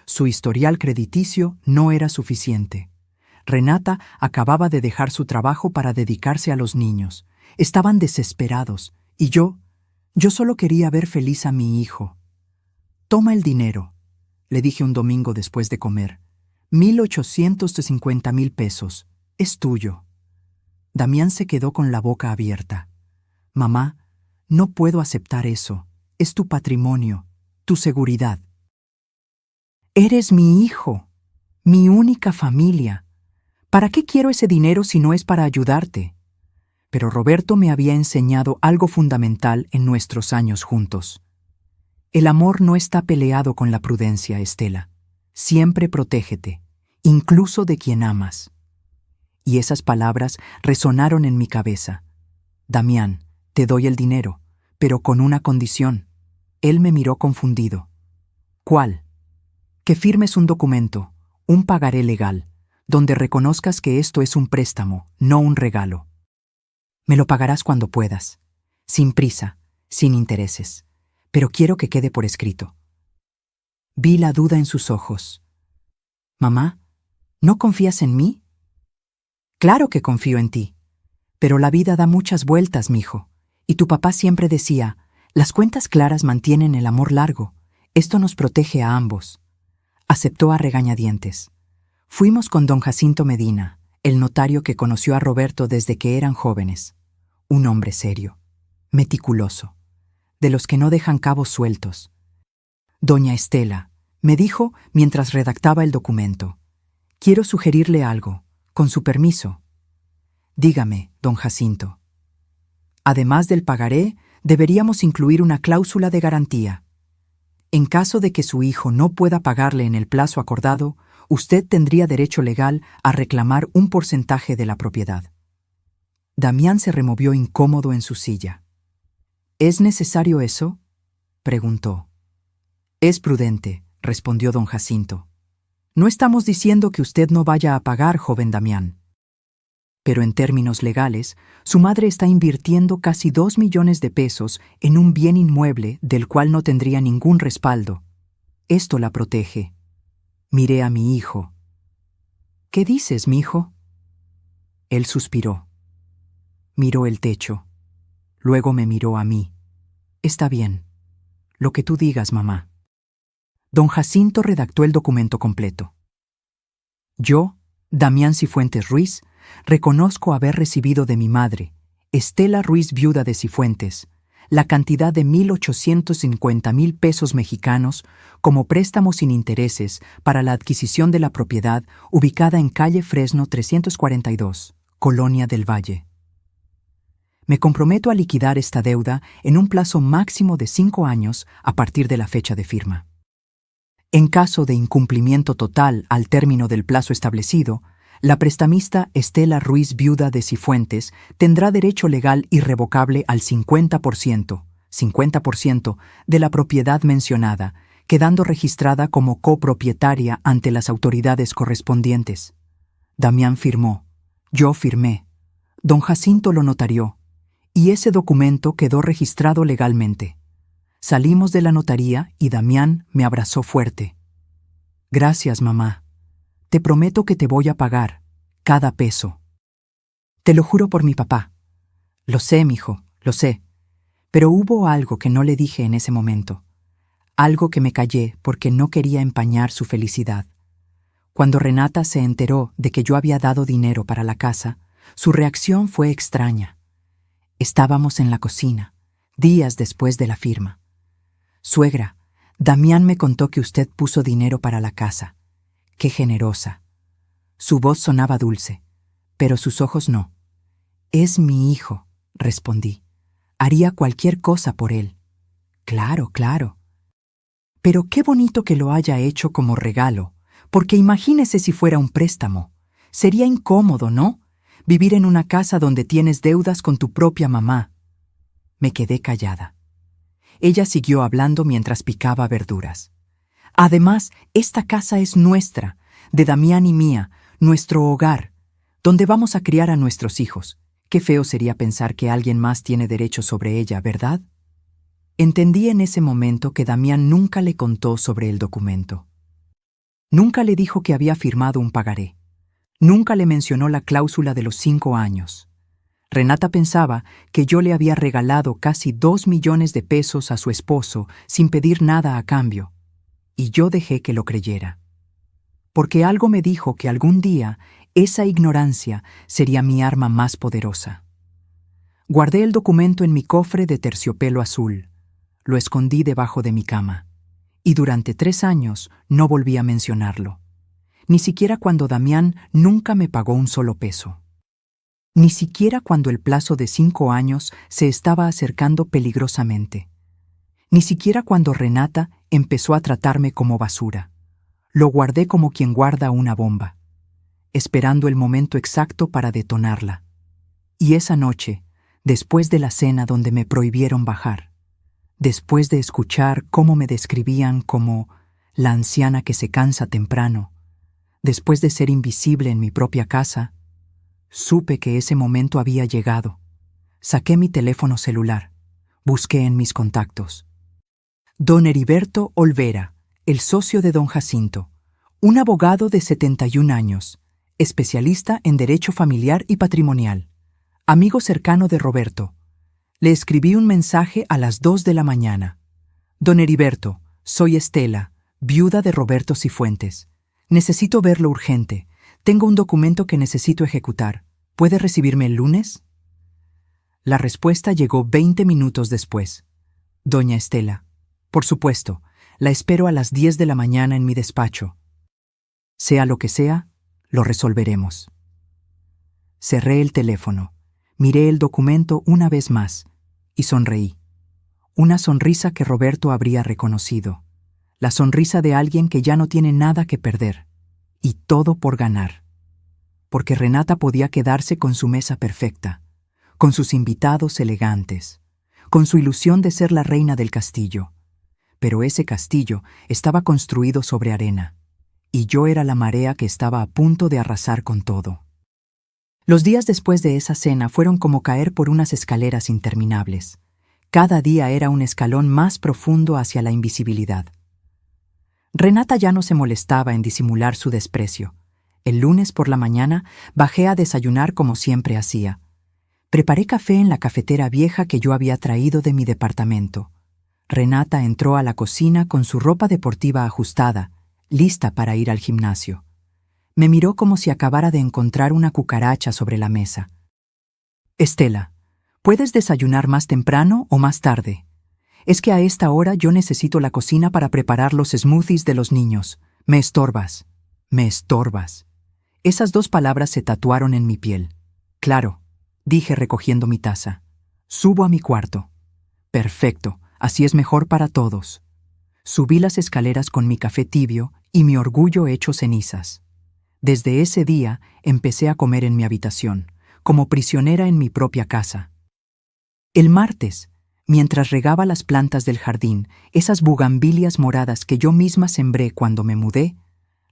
Speaker 1: Su historial crediticio no era suficiente. Renata acababa de dejar su trabajo para dedicarse a los niños. Estaban desesperados, y yo solo quería ver feliz a mi hijo. «Toma el dinero», le dije un domingo después de comer. 1.850.000 pesos. Es tuyo. Damián se quedó con la boca abierta. «Mamá, no puedo aceptar eso. Es tu patrimonio, tu seguridad». «Eres mi hijo, mi única familia. ¿Para qué quiero ese dinero si no es para ayudarte?» Pero Roberto me había enseñado algo fundamental en nuestros años juntos. El amor no está peleado con la prudencia, Estela. Siempre protégete, incluso de quien amas. Y esas palabras resonaron en mi cabeza. Damián, te doy el dinero, pero con una condición. Él me miró confundido. ¿Cuál? Que firmes un documento, un pagaré legal, donde reconozcas que esto es un préstamo, no un regalo. Me lo pagarás cuando puedas, sin prisa, sin intereses. Pero quiero que quede por escrito. Vi la duda en sus ojos. Mamá, ¿no confías en mí? Claro que confío en ti. Pero la vida da muchas vueltas, mijo. Y tu papá siempre decía, las cuentas claras mantienen el amor largo. Esto nos protege a ambos. Aceptó a regañadientes. Fuimos con don Jacinto Medina, el notario que conoció a Roberto desde que eran jóvenes. Un hombre serio, meticuloso, de los que no dejan cabos sueltos. Doña Estela, me dijo mientras redactaba el documento, quiero sugerirle algo, con su permiso. Dígame, don Jacinto. Además del pagaré, deberíamos incluir una cláusula de garantía. En caso de que su hijo no pueda pagarle en el plazo acordado, usted tendría derecho legal a reclamar un porcentaje de la propiedad. Damián se removió incómodo en su silla. ¿Es necesario eso?, preguntó. Es prudente, respondió don Jacinto. No estamos diciendo que usted no vaya a pagar, joven Damián. Pero en términos legales, su madre está invirtiendo casi 2 millones de pesos en un bien inmueble del cual no tendría ningún respaldo. Esto la protege. Miré a mi hijo. ¿Qué dices, mijo? Él suspiró. Miró el techo. Luego me miró a mí. Está bien. Lo que tú digas, mamá. Don Jacinto redactó el documento completo. Yo, Damián Cifuentes Ruiz, reconozco haber recibido de mi madre, Estela Ruiz, viuda de Cifuentes, la cantidad de 1,850,000 pesos mexicanos como préstamo sin intereses para la adquisición de la propiedad ubicada en calle Fresno 342, Colonia del Valle. Me comprometo a liquidar esta deuda en un plazo máximo de 5 años a partir de la fecha de firma. En caso de incumplimiento total al término del plazo establecido, la prestamista Estela Ruiz, viuda de Cifuentes, tendrá derecho legal irrevocable al 50% de la propiedad mencionada, quedando registrada como copropietaria ante las autoridades correspondientes. Damián firmó, yo firmé, don Jacinto lo notarió, y ese documento quedó registrado legalmente. Salimos de la notaría y Damián me abrazó fuerte. Gracias, mamá. Te prometo que te voy a pagar, cada peso. Te lo juro por mi papá. Lo sé, mijo, lo sé. Pero hubo algo que no le dije en ese momento. Algo que me callé porque no quería empañar su felicidad. Cuando Renata se enteró de que yo había dado dinero para la casa, su reacción fue extraña. Estábamos en la cocina, días después de la firma. Suegra, Damián me contó que usted puso dinero para la casa. ¡Qué generosa! Su voz sonaba dulce, pero sus ojos no. Es mi hijo, respondí. Haría cualquier cosa por él. Claro, claro. Pero qué bonito que lo haya hecho como regalo, porque imagínese si fuera un préstamo. Sería incómodo, ¿no? Vivir en una casa donde tienes deudas con tu propia mamá. Me quedé callada. Ella siguió hablando mientras picaba verduras. Además, esta casa es nuestra, de Damián y mía, nuestro hogar, donde vamos a criar a nuestros hijos. Qué feo sería pensar que alguien más tiene derecho sobre ella, ¿verdad? Entendí en ese momento que Damián nunca le contó sobre el documento. Nunca le dijo que había firmado un pagaré. Nunca le mencionó la cláusula de los 5 años. Renata pensaba que yo le había regalado casi 2 millones de pesos a su esposo sin pedir nada a cambio. Y yo dejé que lo creyera. Porque algo me dijo que algún día esa ignorancia sería mi arma más poderosa. Guardé el documento en mi cofre de terciopelo azul. Lo escondí debajo de mi cama. Y durante 3 años no volví a mencionarlo. Ni siquiera cuando Damián nunca me pagó un solo peso. Ni siquiera cuando el plazo de 5 años se estaba acercando peligrosamente. Ni siquiera cuando Renata empezó a tratarme como basura. Lo guardé como quien guarda una bomba, esperando el momento exacto para detonarla. Y esa noche, después de la cena donde me prohibieron bajar, después de escuchar cómo me describían como la anciana que se cansa temprano, después de ser invisible en mi propia casa, supe que ese momento había llegado. Saqué mi teléfono celular. Busqué en mis contactos. Don Heriberto Olvera, el socio de don Jacinto, Un abogado de 71 años, especialista en derecho familiar y patrimonial, amigo cercano de Roberto. Le escribí un mensaje a las 2 de la mañana. Don Heriberto, soy Estela, viuda de Roberto Cifuentes. Necesito verlo urgente. Tengo un documento que necesito ejecutar. ¿Puede recibirme el lunes? La respuesta llegó 20 minutos después. Doña Estela, por supuesto, la espero a las 10 de la mañana en mi despacho. Sea lo que sea, lo resolveremos. Cerré el teléfono, miré el documento una vez más y sonreí. Una sonrisa que Roberto habría reconocido. La sonrisa de alguien que ya no tiene nada que perder y todo por ganar. Porque Renata podía quedarse con su mesa perfecta, con sus invitados elegantes, con su ilusión de ser la reina del castillo. Pero ese castillo estaba construido sobre arena, y yo era la marea que estaba a punto de arrasar con todo. Los días después de esa cena fueron como caer por unas escaleras interminables. Cada día era un escalón más profundo hacia la invisibilidad. Renata ya no se molestaba en disimular su desprecio. El lunes por la mañana bajé a desayunar como siempre hacía. Preparé café en la cafetera vieja que yo había traído de mi departamento. Renata entró a la cocina con su ropa deportiva ajustada, lista para ir al gimnasio. Me miró como si acabara de encontrar una cucaracha sobre la mesa. Estela, ¿puedes desayunar más temprano o más tarde? Es que a esta hora yo necesito la cocina para preparar los smoothies de los niños. Me estorbas. Me estorbas. Esas dos palabras se tatuaron en mi piel. Claro, dije recogiendo mi taza. Subo a mi cuarto. Perfecto, así es mejor para todos. Subí las escaleras con mi café tibio y mi orgullo hecho cenizas. Desde ese día empecé a comer en mi habitación, como prisionera en mi propia casa. El martes, mientras regaba las plantas del jardín, esas bugambilias moradas que yo misma sembré cuando me mudé,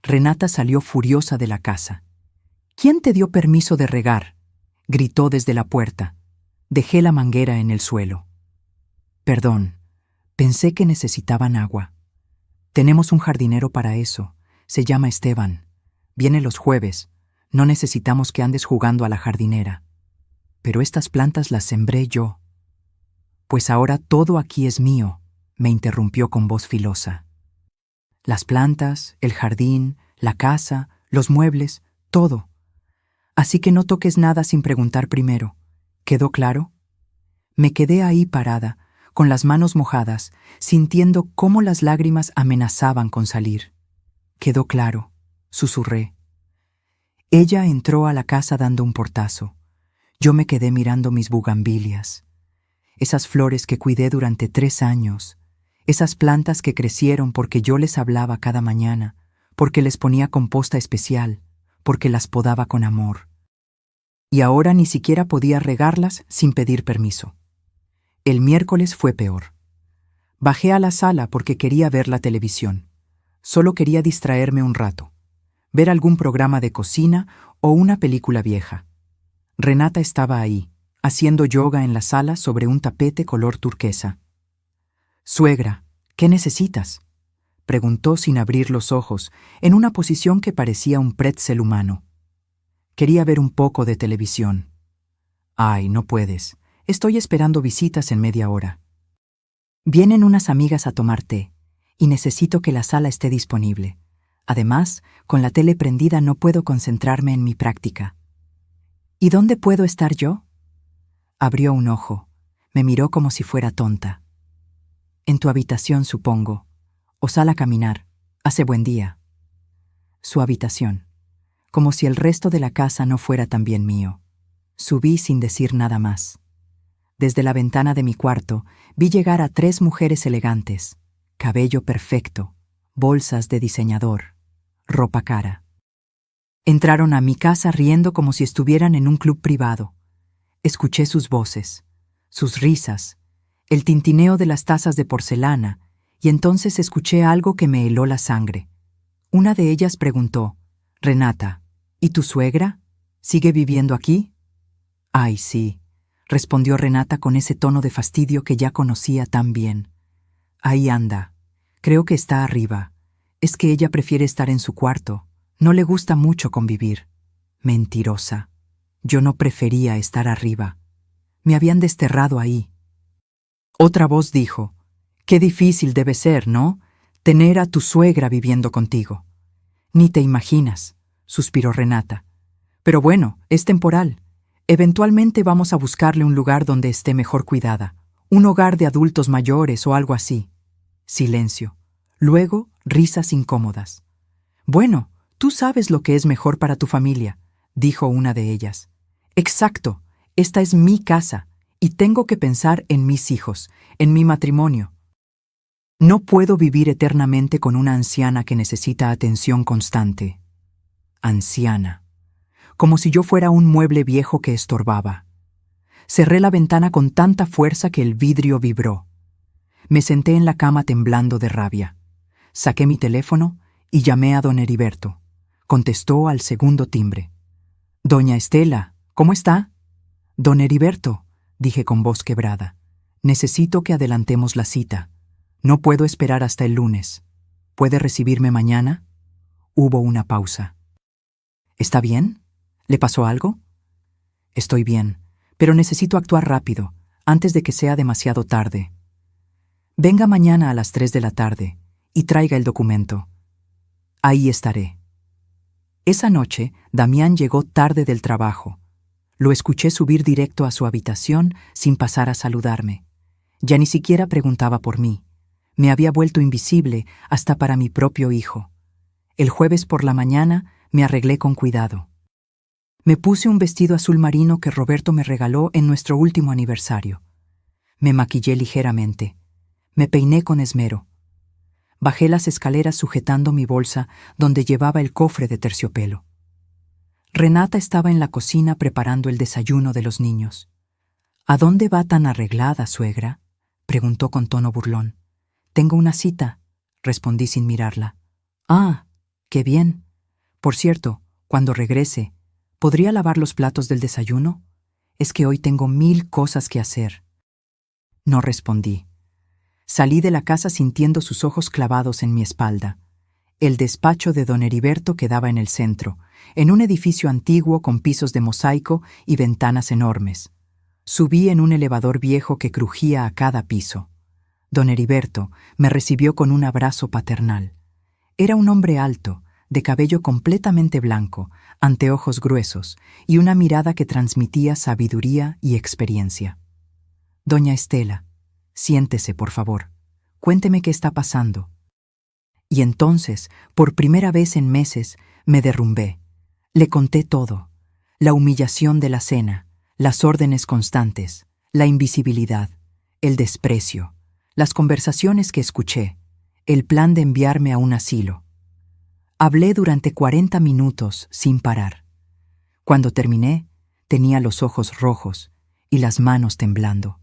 Speaker 1: Renata salió furiosa de la casa. ¿Quién te dio permiso de regar?, gritó desde la puerta. Dejé la manguera en el suelo. Perdón, pensé que necesitaban agua. Tenemos un jardinero para eso. Se llama Esteban. Viene los jueves. No necesitamos que andes jugando a la jardinera. Pero estas plantas las sembré yo. Pues ahora todo aquí es mío, me interrumpió con voz filosa. Las plantas, el jardín, la casa, los muebles, todo. Así que no toques nada sin preguntar primero. ¿Quedó claro? Me quedé ahí parada, con las manos mojadas, sintiendo cómo las lágrimas amenazaban con salir. Quedó claro, susurré. Ella entró a la casa dando un portazo. Yo me quedé mirando mis bugambilias. Esas flores que cuidé durante 3 años, esas plantas que crecieron porque yo les hablaba cada mañana, porque les ponía composta especial, porque las podaba con amor. Y ahora ni siquiera podía regarlas sin pedir permiso. El miércoles fue peor. Bajé a la sala porque quería ver la televisión. Solo quería distraerme un rato, ver algún programa de cocina o una película vieja. Renata estaba ahí, haciendo yoga en la sala sobre un tapete color turquesa. «Suegra, ¿qué necesitas?», preguntó sin abrir los ojos, en una posición que parecía un pretzel humano. Quería ver un poco de televisión. «Ay, no puedes. Estoy esperando visitas en media hora. Vienen unas amigas a tomar té, y necesito que la sala esté disponible. Además, con la tele prendida no puedo concentrarme en mi práctica». «¿Y dónde puedo estar yo?». Abrió un ojo. Me miró como si fuera tonta. «En tu habitación, supongo. O sal a caminar. Hace buen día». Su habitación. Como si el resto de la casa no fuera también mío. Subí sin decir nada más. Desde la ventana de mi cuarto vi llegar a 3 mujeres elegantes, cabello perfecto, bolsas de diseñador, ropa cara. Entraron a mi casa riendo como si estuvieran en un club privado. Escuché sus voces, sus risas, el tintineo de las tazas de porcelana, y entonces escuché algo que me heló la sangre. Una de ellas preguntó: «Renata, ¿y tu suegra? ¿Sigue viviendo aquí?». «Ay, sí», respondió Renata con ese tono de fastidio que ya conocía tan bien. «Ahí anda. Creo que está arriba. Es que ella prefiere estar en su cuarto. No le gusta mucho convivir. Mentirosa. Yo no prefería estar arriba. Me habían desterrado ahí. Otra voz dijo: «Qué difícil debe ser, ¿no? Tener a tu suegra viviendo contigo». «Ni te imaginas», suspiró Renata. «Pero bueno, es temporal. Eventualmente vamos a buscarle un lugar donde esté mejor cuidada. Un hogar de adultos mayores o algo así». Silencio. Luego, risas incómodas. «Bueno, tú sabes lo que es mejor para tu familia», dijo una de ellas. «Exacto. Esta es mi casa, y tengo que pensar en mis hijos, en mi matrimonio. No puedo vivir eternamente con una anciana que necesita atención constante». Anciana. Como si yo fuera un mueble viejo que estorbaba. Cerré la ventana con tanta fuerza que el vidrio vibró. Me senté en la cama temblando de rabia. Saqué mi teléfono y llamé a don Heriberto. Contestó al segundo timbre. «Doña Estela, ¿cómo está?» «Don Heriberto», dije con voz quebrada, «necesito que adelantemos la cita. No puedo esperar hasta el lunes. ¿Puede recibirme mañana?» Hubo una pausa. «¿Está bien? ¿Le pasó algo?» «Estoy bien, pero necesito actuar rápido, antes de que sea demasiado tarde. Venga mañana a las 3 de la tarde y traiga el documento. Ahí estaré». Esa noche, Damián llegó tarde del trabajo. Lo escuché subir directo a su habitación sin pasar a saludarme. Ya ni siquiera preguntaba por mí. Me había vuelto invisible hasta para mi propio hijo. El jueves por la mañana me arreglé con cuidado. Me puse un vestido azul marino que Roberto me regaló en nuestro último aniversario. Me maquillé ligeramente. Me peiné con esmero. Bajé las escaleras sujetando mi bolsa donde llevaba el cofre de terciopelo. Renata estaba en la cocina preparando el desayuno de los niños. «¿A dónde va tan arreglada, suegra?», preguntó con tono burlón. «Tengo una cita», respondí sin mirarla. «Ah, qué bien. Por cierto, cuando regrese, ¿podría lavar los platos del desayuno? Es que hoy tengo 1000 cosas que hacer». No respondí. Salí de la casa sintiendo sus ojos clavados en mi espalda. El despacho de don Heriberto quedaba en el centro, en un edificio antiguo con pisos de mosaico y ventanas enormes. Subí en un elevador viejo que crujía a cada piso. Don Heriberto me recibió con un abrazo paternal. Era un hombre alto, de cabello completamente blanco, anteojos gruesos y una mirada que transmitía sabiduría y experiencia. «Doña Estela, siéntese, por favor. Cuénteme qué está pasando». Y entonces, por primera vez en meses, me derrumbé. Le conté todo: la humillación de la cena, las órdenes constantes, la invisibilidad, el desprecio, las conversaciones que escuché, el plan de enviarme a un asilo. Hablé durante 40 minutos sin parar. Cuando terminé, tenía los ojos rojos y las manos temblando.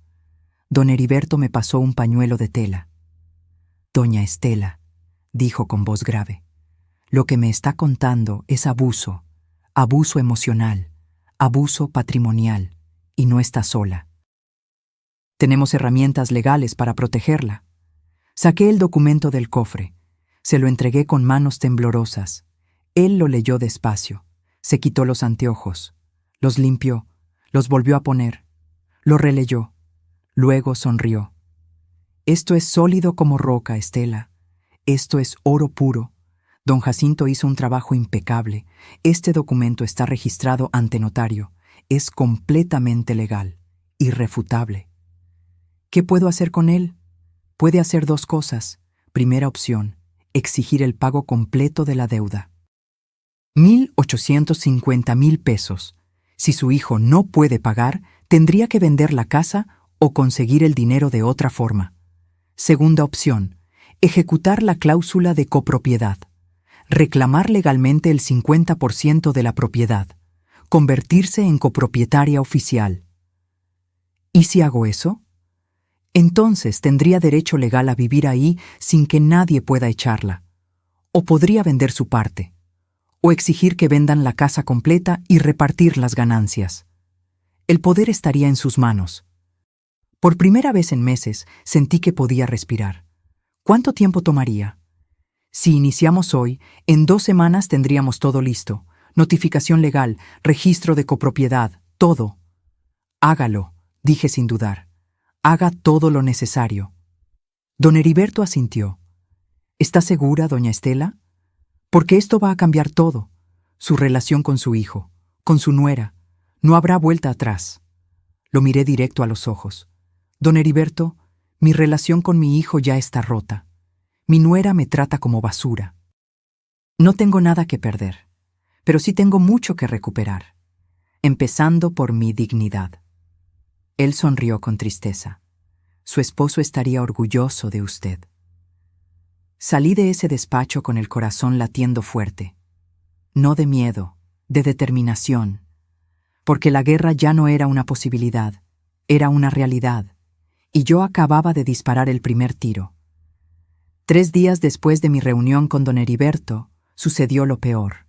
Speaker 1: Don Heriberto me pasó un pañuelo de tela. «Doña Estela», dijo con voz grave, «lo que me está contando es abuso, abuso emocional, abuso patrimonial, y no está sola. Tenemos herramientas legales para protegerla». Saqué el documento del cofre. Se lo entregué con manos temblorosas. Él lo leyó despacio. Se quitó los anteojos. Los limpió. Los volvió a poner. Lo releyó. Luego sonrió. «Esto es sólido como roca, Estela. Esto es oro puro. Don Jacinto hizo un trabajo impecable. Este documento está registrado ante notario. Es completamente legal, irrefutable. ¿Qué puedo hacer con él? Puede hacer 2 cosas. Primera opción, exigir el pago completo de la deuda. 1,850,000 pesos. Si su hijo no puede pagar, tendría que vender la casa o conseguir el dinero de otra forma. Segunda opción, ejecutar la cláusula de copropiedad. Reclamar legalmente el 50% de la propiedad. Convertirse en copropietaria oficial. ¿Y si hago eso? Entonces tendría derecho legal a vivir ahí sin que nadie pueda echarla. O podría vender su parte. O exigir que vendan la casa completa y repartir las ganancias. El poder estaría en sus manos. Por primera vez en meses sentí que podía respirar. ¿Cuánto tiempo tomaría? Si iniciamos hoy, en 2 semanas tendríamos todo listo. Notificación legal, registro de copropiedad, todo. Hágalo, dije sin dudar. Haga todo lo necesario. Don Heriberto asintió. ¿Está segura, doña Estela? Porque esto va a cambiar todo. Su relación con su hijo, con su nuera. No habrá vuelta atrás. Lo miré directo a los ojos. Don Heriberto, mi relación con mi hijo ya está rota. Mi nuera me trata como basura. No tengo nada que perder, pero sí tengo mucho que recuperar, empezando por mi dignidad. Él sonrió con tristeza. Su esposo estaría orgulloso de usted. Salí de ese despacho con el corazón latiendo fuerte. No de miedo, de determinación, porque la guerra ya no era una posibilidad, era una realidad, y yo acababa de disparar el primer tiro. 3 días después de mi reunión con don Heriberto, sucedió lo peor.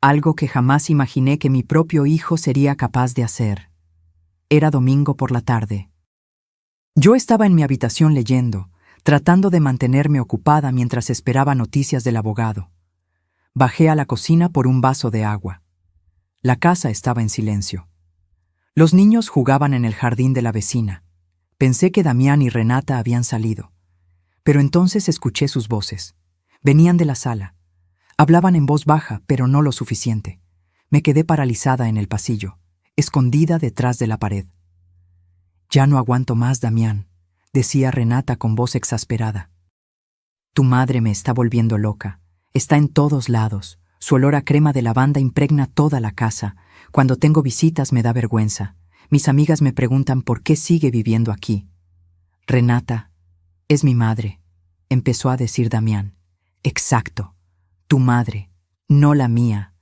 Speaker 1: Algo que jamás imaginé que mi propio hijo sería capaz de hacer. Era domingo por la tarde. Yo estaba en mi habitación leyendo, tratando de mantenerme ocupada mientras esperaba noticias del abogado. Bajé a la cocina por un vaso de agua. La casa estaba en silencio. Los niños jugaban en el jardín de la vecina. Pensé que Damián y Renata habían salido. Pero entonces escuché sus voces. Venían de la sala. Hablaban en voz baja, pero no lo suficiente. Me quedé paralizada en el pasillo, escondida detrás de la pared. «Ya no aguanto más, Damián», decía Renata con voz exasperada. «Tu madre me está volviendo loca. Está en todos lados. Su olor a crema de lavanda impregna toda la casa. Cuando tengo visitas me da vergüenza. Mis amigas me preguntan por qué sigue viviendo aquí». «Renata, es mi madre», empezó a decir Damián. «Exacto, tu madre, no la mía.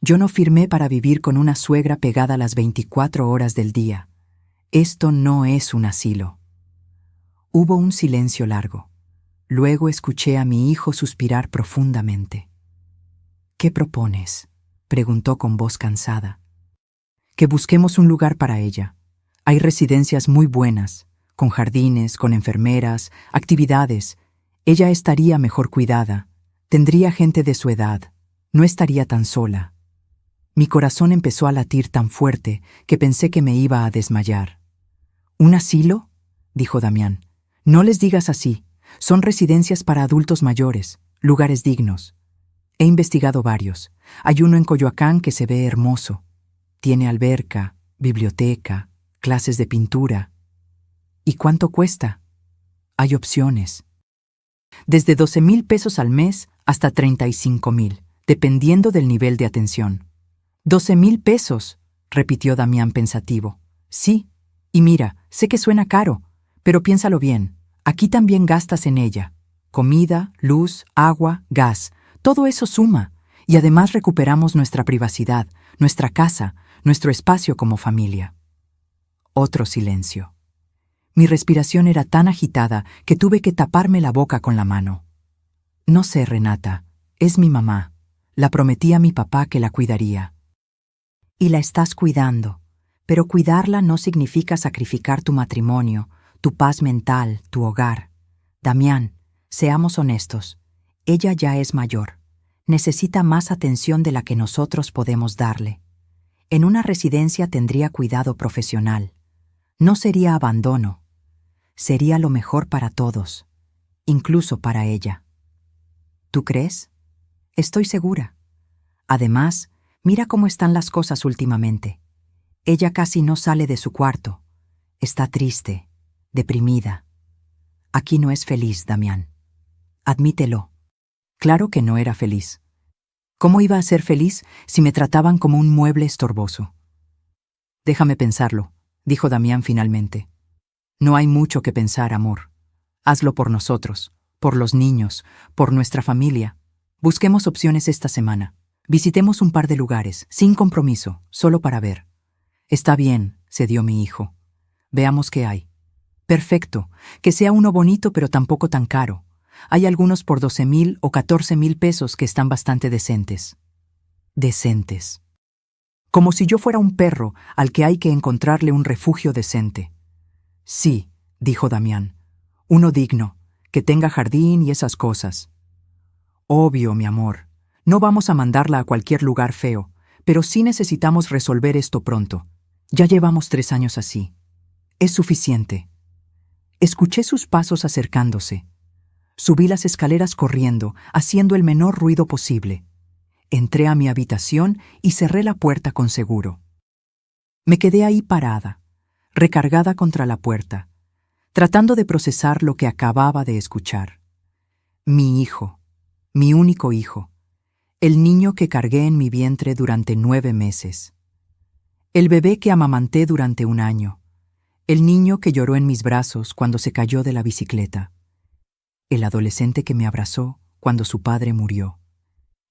Speaker 1: Yo no firmé para vivir con una suegra pegada las 24 horas del día. Esto no es un asilo». Hubo un silencio largo. Luego escuché a mi hijo suspirar profundamente. «¿Qué propones?», preguntó con voz cansada. «Que busquemos un lugar para ella. Hay residencias muy buenas, con jardines, con enfermeras, actividades. Ella estaría mejor cuidada, tendría gente de su edad, no estaría tan sola». Mi corazón empezó a latir tan fuerte que pensé que me iba a desmayar. «¿Un asilo?», dijo Damián. «No les digas así. Son residencias para adultos mayores, lugares dignos. He investigado varios. Hay uno en Coyoacán que se ve hermoso. Tiene alberca, biblioteca, clases de pintura. ¿Y cuánto cuesta? Hay opciones. Desde 12,000 pesos al mes hasta 35,000, dependiendo del nivel de atención». «12,000 pesos», repitió Damián pensativo. «Sí, y mira, sé que suena caro, pero piénsalo bien. Aquí también gastas en ella. Comida, luz, agua, gas, todo eso suma. Y además recuperamos nuestra privacidad, nuestra casa, nuestro espacio como familia». Otro silencio. Mi respiración era tan agitada que tuve que taparme la boca con la mano. «No sé, Renata, es mi mamá. La prometí a mi papá que la cuidaría». «Y la estás cuidando, pero cuidarla no significa sacrificar tu matrimonio, tu paz mental, tu hogar. Damián, seamos honestos. Ella ya es mayor. Necesita más atención de la que nosotros podemos darle. En una residencia tendría cuidado profesional. No sería abandono. Sería lo mejor para todos, incluso para ella». «¿Tú crees?». «Estoy segura. Además, mira cómo están las cosas últimamente. Ella casi no sale de su cuarto. Está triste, deprimida. Aquí no es feliz, Damián. Admítelo». Claro que no era feliz. ¿Cómo iba a ser feliz si me trataban como un mueble estorboso? «Déjame pensarlo», dijo Damián finalmente. «No hay mucho que pensar, amor. Hazlo por nosotros, por los niños, por nuestra familia. Busquemos opciones esta semana. Visitemos un par de lugares, sin compromiso, solo para ver». «Está bien», cedió mi hijo. «Veamos qué hay». «Perfecto, que sea uno bonito pero tampoco tan caro. Hay algunos por 12,000 o 14,000 pesos que están bastante decentes». Decentes. Como si yo fuera un perro al que hay que encontrarle un refugio decente. «Sí», dijo Damián. «Uno digno, que tenga jardín y esas cosas». Obvio, mi amor. No vamos a mandarla a cualquier lugar feo, pero sí necesitamos resolver esto pronto. Ya llevamos 3 años así. Es suficiente. Escuché sus pasos acercándose. Subí las escaleras corriendo, haciendo el menor ruido posible. Entré a mi habitación y cerré la puerta con seguro. Me quedé ahí parada, recargada contra la puerta, tratando de procesar lo que acababa de escuchar. Mi hijo, mi único hijo, el niño que cargué en mi vientre durante 9 meses. El bebé que amamanté durante 1 año. El niño que lloró en mis brazos cuando se cayó de la bicicleta. El adolescente que me abrazó cuando su padre murió.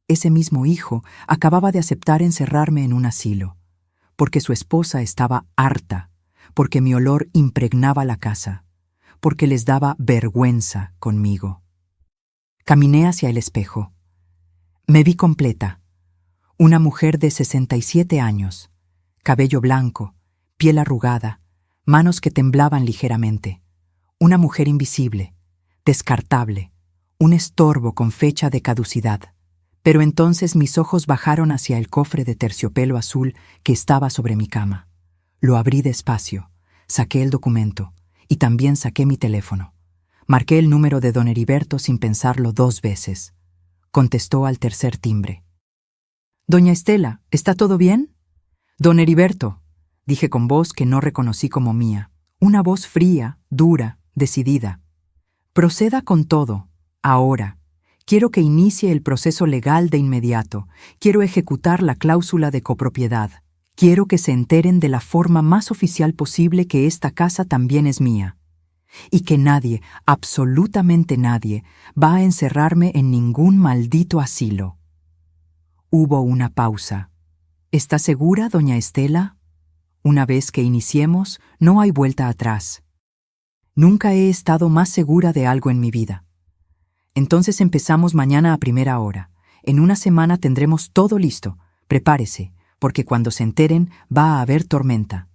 Speaker 1: Ese mismo hijo acababa de aceptar encerrarme en un asilo, porque su esposa estaba harta, porque mi olor impregnaba la casa, porque les daba vergüenza conmigo. Caminé hacia el espejo. Me vi completa. Una mujer de 67 años, cabello blanco, piel arrugada, manos que temblaban ligeramente. Una mujer invisible, descartable, un estorbo con fecha de caducidad. Pero entonces mis ojos bajaron hacia el cofre de terciopelo azul que estaba sobre mi cama. Lo abrí despacio, saqué el documento y también saqué mi teléfono. Marqué el número de don Heriberto sin pensarlo 2 veces. Contestó al tercer timbre. «Doña Estela, ¿está todo bien?» «Don Heriberto», dije con voz que no reconocí como mía. Una voz fría, dura, decidida. «Proceda con todo, ahora. Quiero que inicie el proceso legal de inmediato. Quiero ejecutar la cláusula de copropiedad. Quiero que se enteren de la forma más oficial posible que esta casa también es mía. Y que nadie, absolutamente nadie, va a encerrarme en ningún maldito asilo». Hubo una pausa. «¿Está segura, doña Estela? Una vez que iniciemos, no hay vuelta atrás». Nunca he estado más segura de algo en mi vida. «Entonces empezamos mañana a primera hora. En 1 semana tendremos todo listo. Prepárese, porque cuando se enteren va a haber tormenta».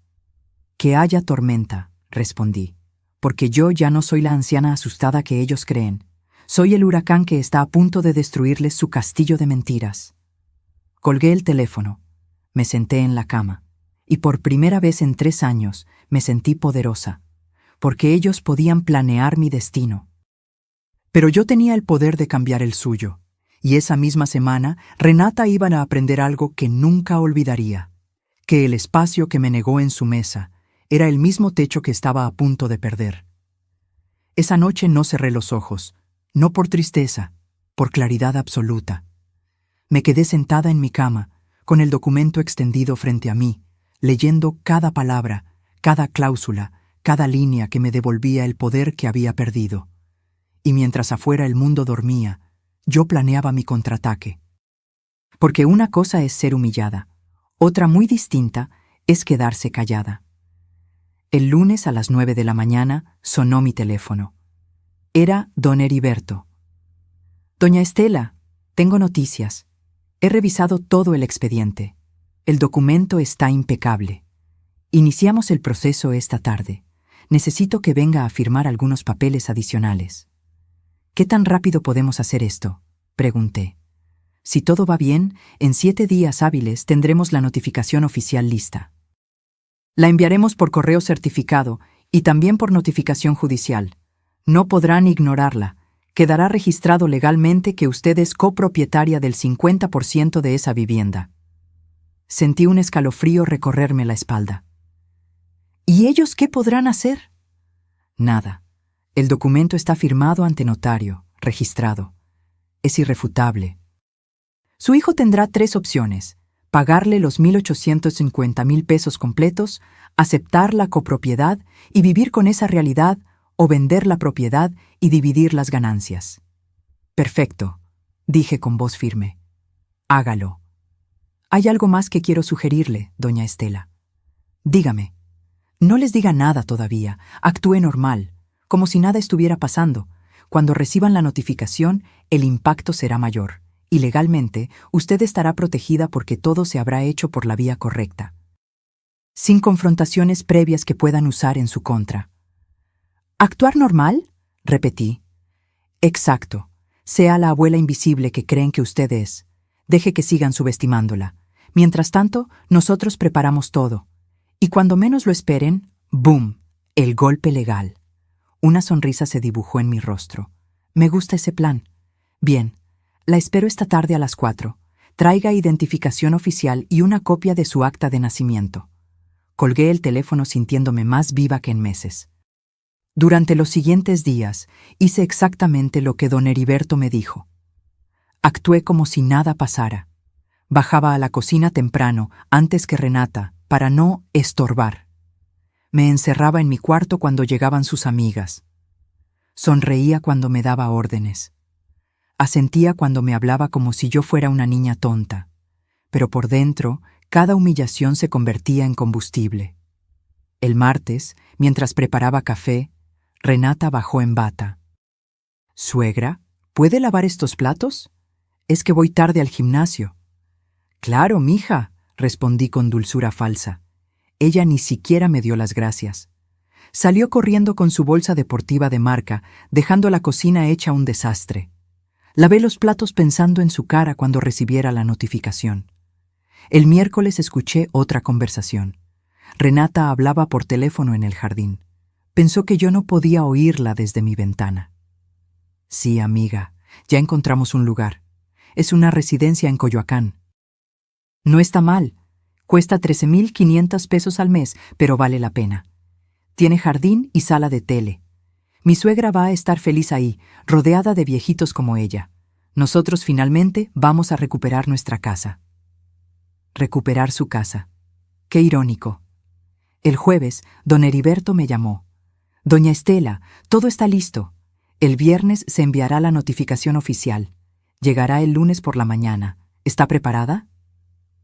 Speaker 1: «Que haya tormenta», respondí, «porque yo ya no soy la anciana asustada que ellos creen. Soy el huracán que está a punto de destruirles su castillo de mentiras». Colgué el teléfono, me senté en la cama, y por primera vez en 3 años me sentí poderosa, porque ellos podían planear mi destino. Pero yo tenía el poder de cambiar el suyo, y esa misma semana Renata iba a aprender algo que nunca olvidaría, que el espacio que me negó en su mesa era el mismo techo que estaba a punto de perder. Esa noche no cerré los ojos, no por tristeza, por claridad absoluta. Me quedé sentada en mi cama, con el documento extendido frente a mí, leyendo cada palabra, cada cláusula, cada línea que me devolvía el poder que había perdido. Y mientras afuera el mundo dormía, yo planeaba mi contraataque. Porque una cosa es ser humillada, otra muy distinta es quedarse callada. El lunes a las 9 de la mañana sonó mi teléfono. Era don Heriberto. «Doña Estela, tengo noticias. He revisado todo el expediente. El documento está impecable. Iniciamos el proceso esta tarde. Necesito que venga a firmar algunos papeles adicionales». «¿Qué tan rápido podemos hacer esto?», pregunté. «Si todo va bien, en 7 días hábiles tendremos la notificación oficial lista. La enviaremos por correo certificado y también por notificación judicial. No podrán ignorarla. Quedará registrado legalmente que usted es copropietaria del 50% de esa vivienda». Sentí un escalofrío recorrerme la espalda. «¿Y ellos qué podrán hacer?». «Nada. El documento está firmado ante notario, registrado. Es irrefutable. Su hijo tendrá 3 opciones: pagarle los 1,850,000 pesos completos, aceptar la copropiedad y vivir con esa realidad, o vender la propiedad y dividir las ganancias». «Perfecto», dije con voz firme. «Hágalo. Hay algo más que quiero sugerirle, doña Estela. Dígame. No les diga nada todavía. Actúe normal, como si nada estuviera pasando. Cuando reciban la notificación, el impacto será mayor, y legalmente usted estará protegida porque todo se habrá hecho por la vía correcta, sin confrontaciones previas que puedan usar en su contra». «¿Actuar normal?», repetí. «Exacto. Sea la abuela invisible que creen que usted es. Deje que sigan subestimándola. Mientras tanto, nosotros preparamos todo. Y cuando menos lo esperen, ¡boom!, el golpe legal. Una sonrisa se dibujó en mi rostro. Me gusta ese plan. Bien, la espero esta tarde a las 4. Traiga identificación oficial y una copia de su acta de nacimiento. Colgué el teléfono sintiéndome más viva que en meses. Durante los siguientes días, hice exactamente lo que don Heriberto me dijo. Actué como si nada pasara. Bajaba a la cocina temprano, antes que Renata, para no estorbar. Me encerraba en mi cuarto cuando llegaban sus amigas. Sonreía cuando me daba órdenes. Asentía cuando me hablaba como si yo fuera una niña tonta. Pero por dentro, cada humillación se convertía en combustible. El martes, mientras preparaba café, Renata bajó en bata. «Suegra, ¿puede lavar estos platos? Es que voy tarde al gimnasio». «Claro, mija», respondí con dulzura falsa. Ella ni siquiera me dio las gracias. Salió corriendo con su bolsa deportiva de marca, dejando la cocina hecha un desastre. Lavé los platos pensando en su cara cuando recibiera la notificación. El miércoles escuché otra conversación. Renata hablaba por teléfono en el jardín. Pensó que yo no podía oírla desde mi ventana. «Sí, amiga, ya encontramos un lugar. Es una residencia en Coyoacán. No está mal. Cuesta 13,500 pesos al mes, pero vale la pena. Tiene jardín y sala de tele. Mi suegra va a estar feliz ahí, rodeada de viejitos como ella. Nosotros finalmente vamos a recuperar nuestra casa». Recuperar su casa. Qué irónico. El jueves, don Heriberto me llamó. «Doña Estela, todo está listo. El viernes se enviará la notificación oficial. Llegará el lunes por la mañana. ¿Está preparada?»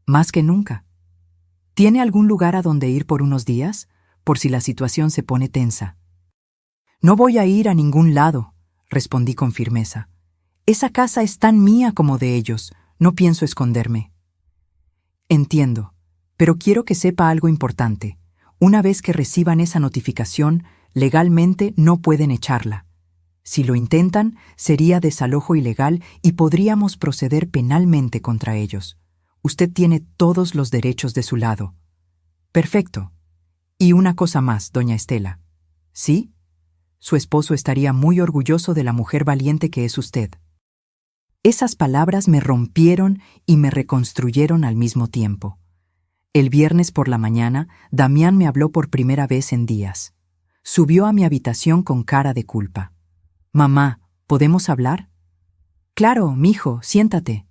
Speaker 1: «Más que nunca». «¿Tiene algún lugar a donde ir por unos días? Por si la situación se pone tensa». «No voy a ir a ningún lado», respondí con firmeza. «Esa casa es tan mía como de ellos. No pienso esconderme». «Entiendo, pero quiero que sepa algo importante. Una vez que reciban esa notificación, legalmente no pueden echarla. Si lo intentan, sería desalojo ilegal y podríamos proceder penalmente contra ellos. Usted tiene todos los derechos de su lado». «Perfecto. Y una cosa más, doña Estela. ¿Sí? Su esposo estaría muy orgulloso de la mujer valiente que es usted». Esas palabras me rompieron y me reconstruyeron al mismo tiempo. El viernes por la mañana, Damián me habló por primera vez en días. Subió a mi habitación con cara de culpa. «Mamá, ¿podemos hablar?» «Claro, mijo, siéntate».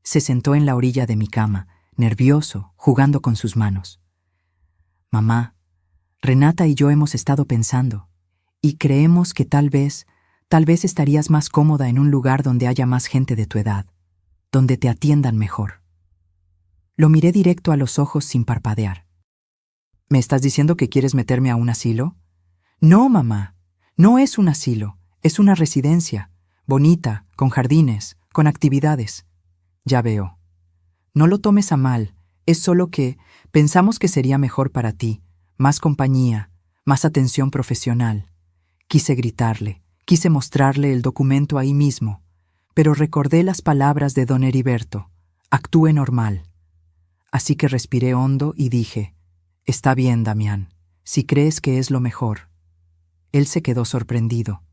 Speaker 1: Se sentó en la orilla de mi cama, nervioso, jugando con sus manos. «Mamá, Renata y yo hemos estado pensando, y creemos que tal vez estarías más cómoda en un lugar donde haya más gente de tu edad, donde te atiendan mejor». Lo miré directo a los ojos sin parpadear. «¿Me estás diciendo que quieres meterme a un asilo?» «No, mamá, no es un asilo, es una residencia, bonita, con jardines, con actividades». «Ya veo. No lo tomes a mal, es solo que pensamos que sería mejor para ti, más compañía, más atención profesional». Quise gritarle, quise mostrarle el documento ahí mismo, pero recordé las palabras de don Heriberto: «Actúe normal». Así que respiré hondo y dije: «Está bien, Damián, si crees que es lo mejor». Él se quedó sorprendido.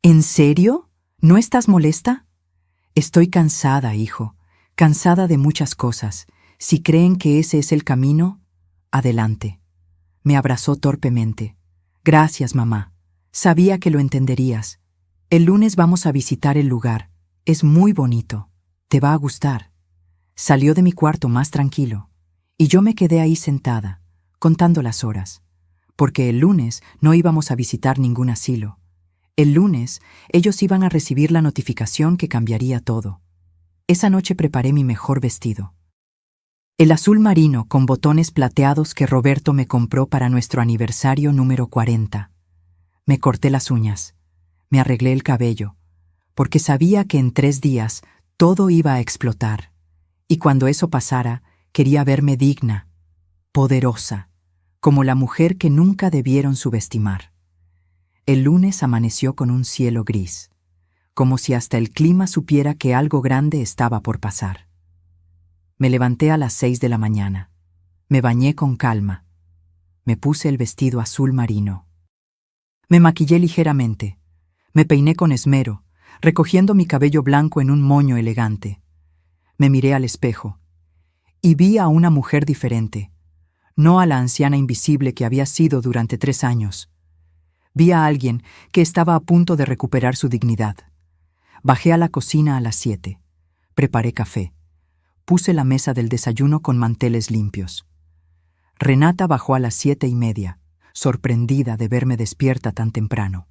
Speaker 1: «¿En serio? ¿No estás molesta?» «Estoy cansada, hijo, cansada de muchas cosas. Si creen que ese es el camino, adelante». Me abrazó torpemente. «Gracias, mamá. Sabía que lo entenderías. El lunes vamos a visitar el lugar. Es muy bonito. Te va a gustar». Salió de mi cuarto más tranquilo, y yo me quedé ahí sentada, contando las horas, porque el lunes no íbamos a visitar ningún asilo. El lunes ellos iban a recibir la notificación que cambiaría todo. Esa noche preparé mi mejor vestido. El azul marino con botones plateados que Roberto me compró para nuestro aniversario número 40. Me corté las uñas, me arreglé el cabello, porque sabía que en 3 días todo iba a explotar. Y cuando eso pasara, quería verme digna, poderosa, como la mujer que nunca debieron subestimar. El lunes amaneció con un cielo gris. como si hasta el clima supiera que algo grande estaba por pasar. Me levanté a las 6 de la mañana. Me bañé con calma. Me puse el vestido azul marino. Me maquillé ligeramente. Me peiné con esmero, recogiendo mi cabello blanco en un moño elegante. Me miré al espejo y vi a una mujer diferente, no a la anciana invisible que había sido durante 3 años. Vi a alguien que estaba a punto de recuperar su dignidad. Bajé a la cocina a las 7. Preparé café. Puse la mesa del desayuno con manteles limpios. Renata bajó a las 7:30, sorprendida de verme despierta tan temprano.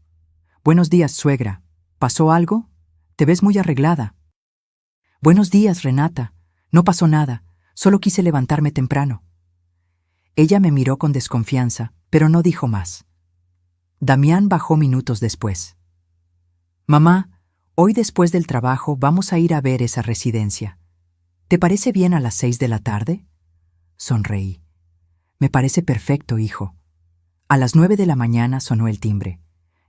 Speaker 1: «Buenos días, suegra. ¿Pasó algo? Te ves muy arreglada». «Buenos días, Renata. No pasó nada. Solo quise levantarme temprano». Ella me miró con desconfianza, pero no dijo más. Damián bajó minutos después. «Mamá, hoy después del trabajo vamos a ir a ver esa residencia. ¿Te parece bien a las 6 de la tarde?» Sonreí. «Me parece perfecto, hijo». A las 9 de la mañana sonó el timbre.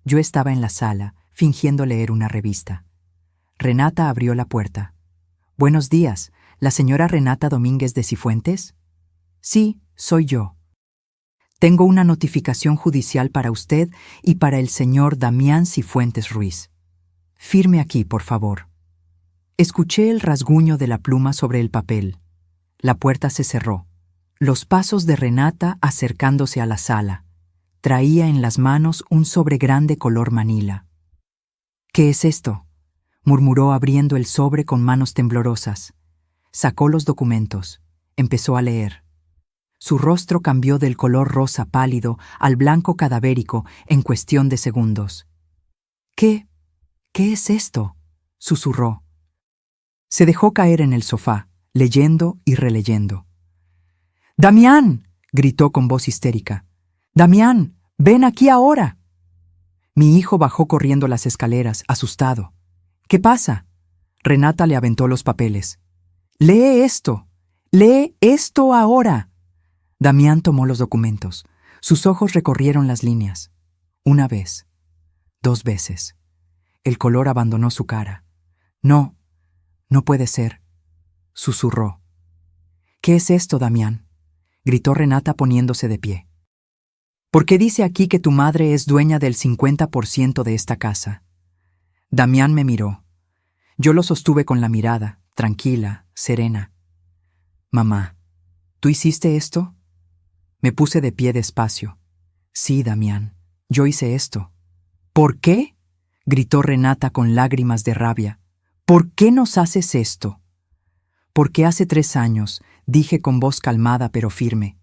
Speaker 1: Yo estaba en la sala, fingiendo leer una revista. Renata abrió la puerta. «Buenos días, ¿la señora Renata Domínguez de Cifuentes?» «Sí, soy yo. Tengo una notificación judicial para usted y para el señor Damián Cifuentes Ruiz. Firme aquí, por favor». Escuché el rasguño de la pluma sobre el papel. La puerta se cerró. Los pasos de Renata acercándose a la sala. Traía en las manos un sobre grande color manila. «¿Qué es esto?», murmuró abriendo el sobre con manos temblorosas. Sacó los documentos. Empezó a leer. Su rostro cambió del color rosa pálido al blanco cadavérico en cuestión de segundos. «¿Qué es esto?», susurró. Se dejó caer en el sofá, leyendo y releyendo. «¡Damián!», gritó con voz histérica. «¡Damián, ven aquí ahora!». Mi hijo bajó corriendo las escaleras, asustado. «¿Qué pasa?». Renata le aventó los papeles. «¡Lee esto! ¡Lee esto ahora!». Damián tomó los documentos. Sus ojos recorrieron las líneas. Una vez. 2 veces. El color abandonó su cara. «No, no puede ser», susurró. «¿Qué es esto, Damián?», gritó Renata poniéndose de pie. «¿Por qué dice aquí que tu madre es dueña del 50% de esta casa?». Damián me miró. Yo lo sostuve con la mirada, tranquila, serena. «Mamá, ¿tú hiciste esto?». Me puse de pie despacio. «Sí, Damián, yo hice esto». «¿Por qué?», gritó Renata con lágrimas de rabia. «¿Por qué nos haces esto?». «Porque hace 3 años», dije con voz calmada pero firme,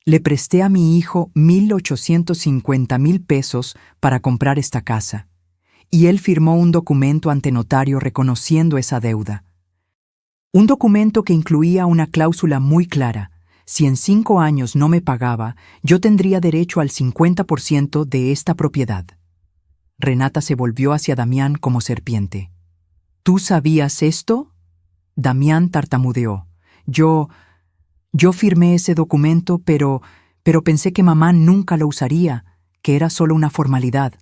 Speaker 1: «le presté a mi hijo 1,850,000 pesos para comprar esta casa, y él firmó un documento ante notario reconociendo esa deuda. Un documento que incluía una cláusula muy clara. Si en 5 años no me pagaba, yo tendría derecho al 50% de esta propiedad». Renata se volvió hacia Damián como serpiente. «¿Tú sabías esto?». Damián tartamudeó. Yo firmé ese documento, pero pensé que mamá nunca lo usaría, que era solo una formalidad».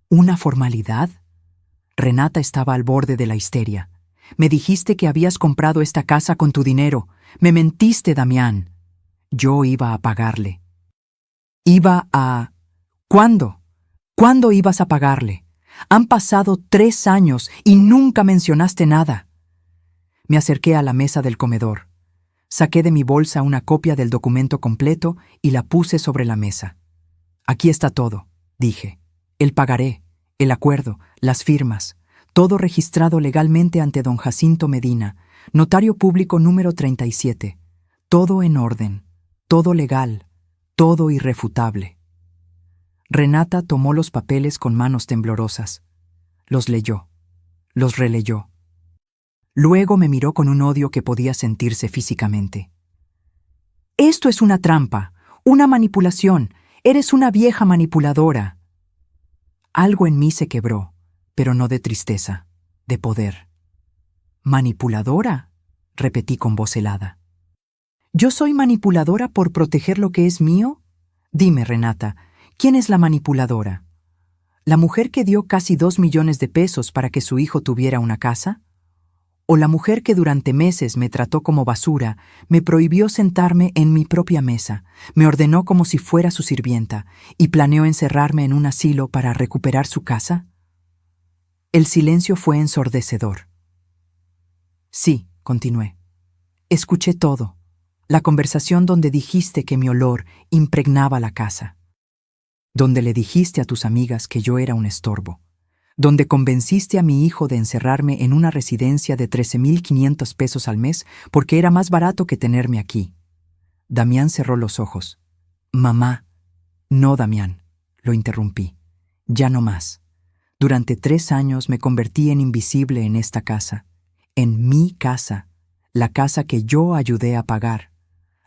Speaker 1: «¿Una formalidad?». Renata estaba al borde de la histeria. «Me dijiste que habías comprado esta casa con tu dinero. Me mentiste, Damián». Yo iba a pagarle. «Iba a... ¿Cuándo? ¿Cuándo ibas a pagarle? Han pasado 3 años y nunca mencionaste nada». Me acerqué a la mesa del comedor. Saqué de mi bolsa una copia del documento completo y la puse sobre la mesa. «Aquí está todo», dije. «El pagaré, el acuerdo, las firmas, todo registrado legalmente ante don Jacinto Medina, notario público número 37. Todo en orden, todo legal, todo irrefutable». Renata tomó los papeles con manos temblorosas. Los leyó, los releyó. Luego me miró con un odio que podía sentirse físicamente. «Esto es una trampa, una manipulación. Eres una vieja manipuladora». Algo en mí se quebró, pero no de tristeza, de poder. «¿Manipuladora?», repetí con voz helada. «¿Yo soy manipuladora por proteger lo que es mío? Dime, Renata, ¿quién es la manipuladora?». ¿La mujer que dio casi 2 millones de pesos para que su hijo tuviera una casa? ¿O la mujer que durante meses me trató como basura, me prohibió sentarme en mi propia mesa, me ordenó como si fuera su sirvienta y planeó encerrarme en un asilo para recuperar su casa? El silencio fue ensordecedor. Sí, continué. Escuché todo. La conversación donde dijiste que mi olor impregnaba la casa. Donde le dijiste a tus amigas que yo era un estorbo. Donde convenciste a mi hijo de encerrarme en una residencia de 13,500 pesos al mes porque era más barato que tenerme aquí. Damián cerró los ojos. Mamá. No, Damián, lo interrumpí. Ya no más. Durante 3 años me convertí en invisible en esta casa. En mi casa. La casa que yo ayudé a pagar.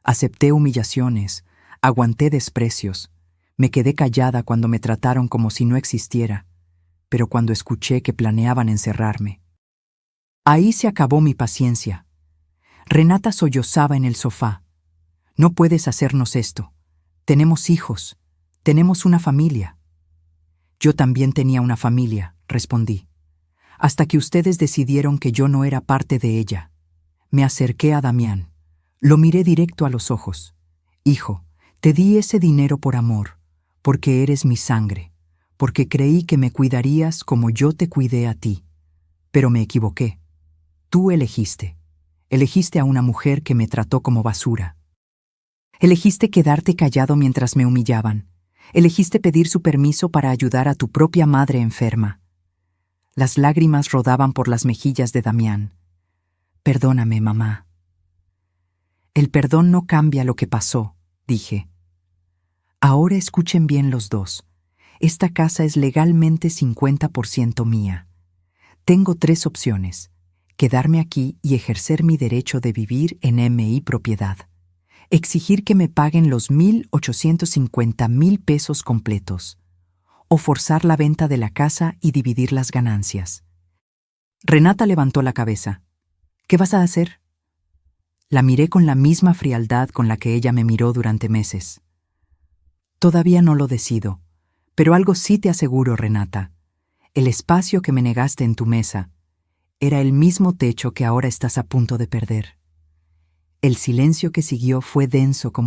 Speaker 1: Acepté humillaciones, aguanté desprecios, me quedé callada cuando me trataron como si no existiera, pero cuando escuché que planeaban encerrarme. Ahí se acabó mi paciencia. Renata sollozaba en el sofá. No puedes hacernos esto. Tenemos hijos, tenemos una familia. Yo también tenía una familia, respondí, hasta que ustedes decidieron que yo no era parte de ella. Me acerqué a Damián. Lo miré directo a los ojos. Hijo, te di ese dinero por amor, porque eres mi sangre, porque creí que me cuidarías como yo te cuidé a ti. Pero me equivoqué. Tú elegiste. Elegiste a una mujer que me trató como basura. Elegiste quedarte callado mientras me humillaban. Elegiste pedir su permiso para ayudar a tu propia madre enferma. Las lágrimas rodaban por las mejillas de Damián. Perdóname, mamá. El perdón no cambia lo que pasó, dije. Ahora escuchen bien los dos. Esta casa es legalmente 50% mía. Tengo 3 opciones: quedarme aquí y ejercer mi derecho de vivir en MI propiedad. Exigir que me paguen los 1,850,000 pesos completos. O forzar la venta de la casa y dividir las ganancias. Renata levantó la cabeza. ¿Qué vas a hacer? La miré con la misma frialdad con la que ella me miró durante meses. Todavía no lo decido, pero algo sí te aseguro, Renata. El espacio que me negaste en tu mesa era el mismo techo que ahora estás a punto de perder. El silencio que siguió fue denso como el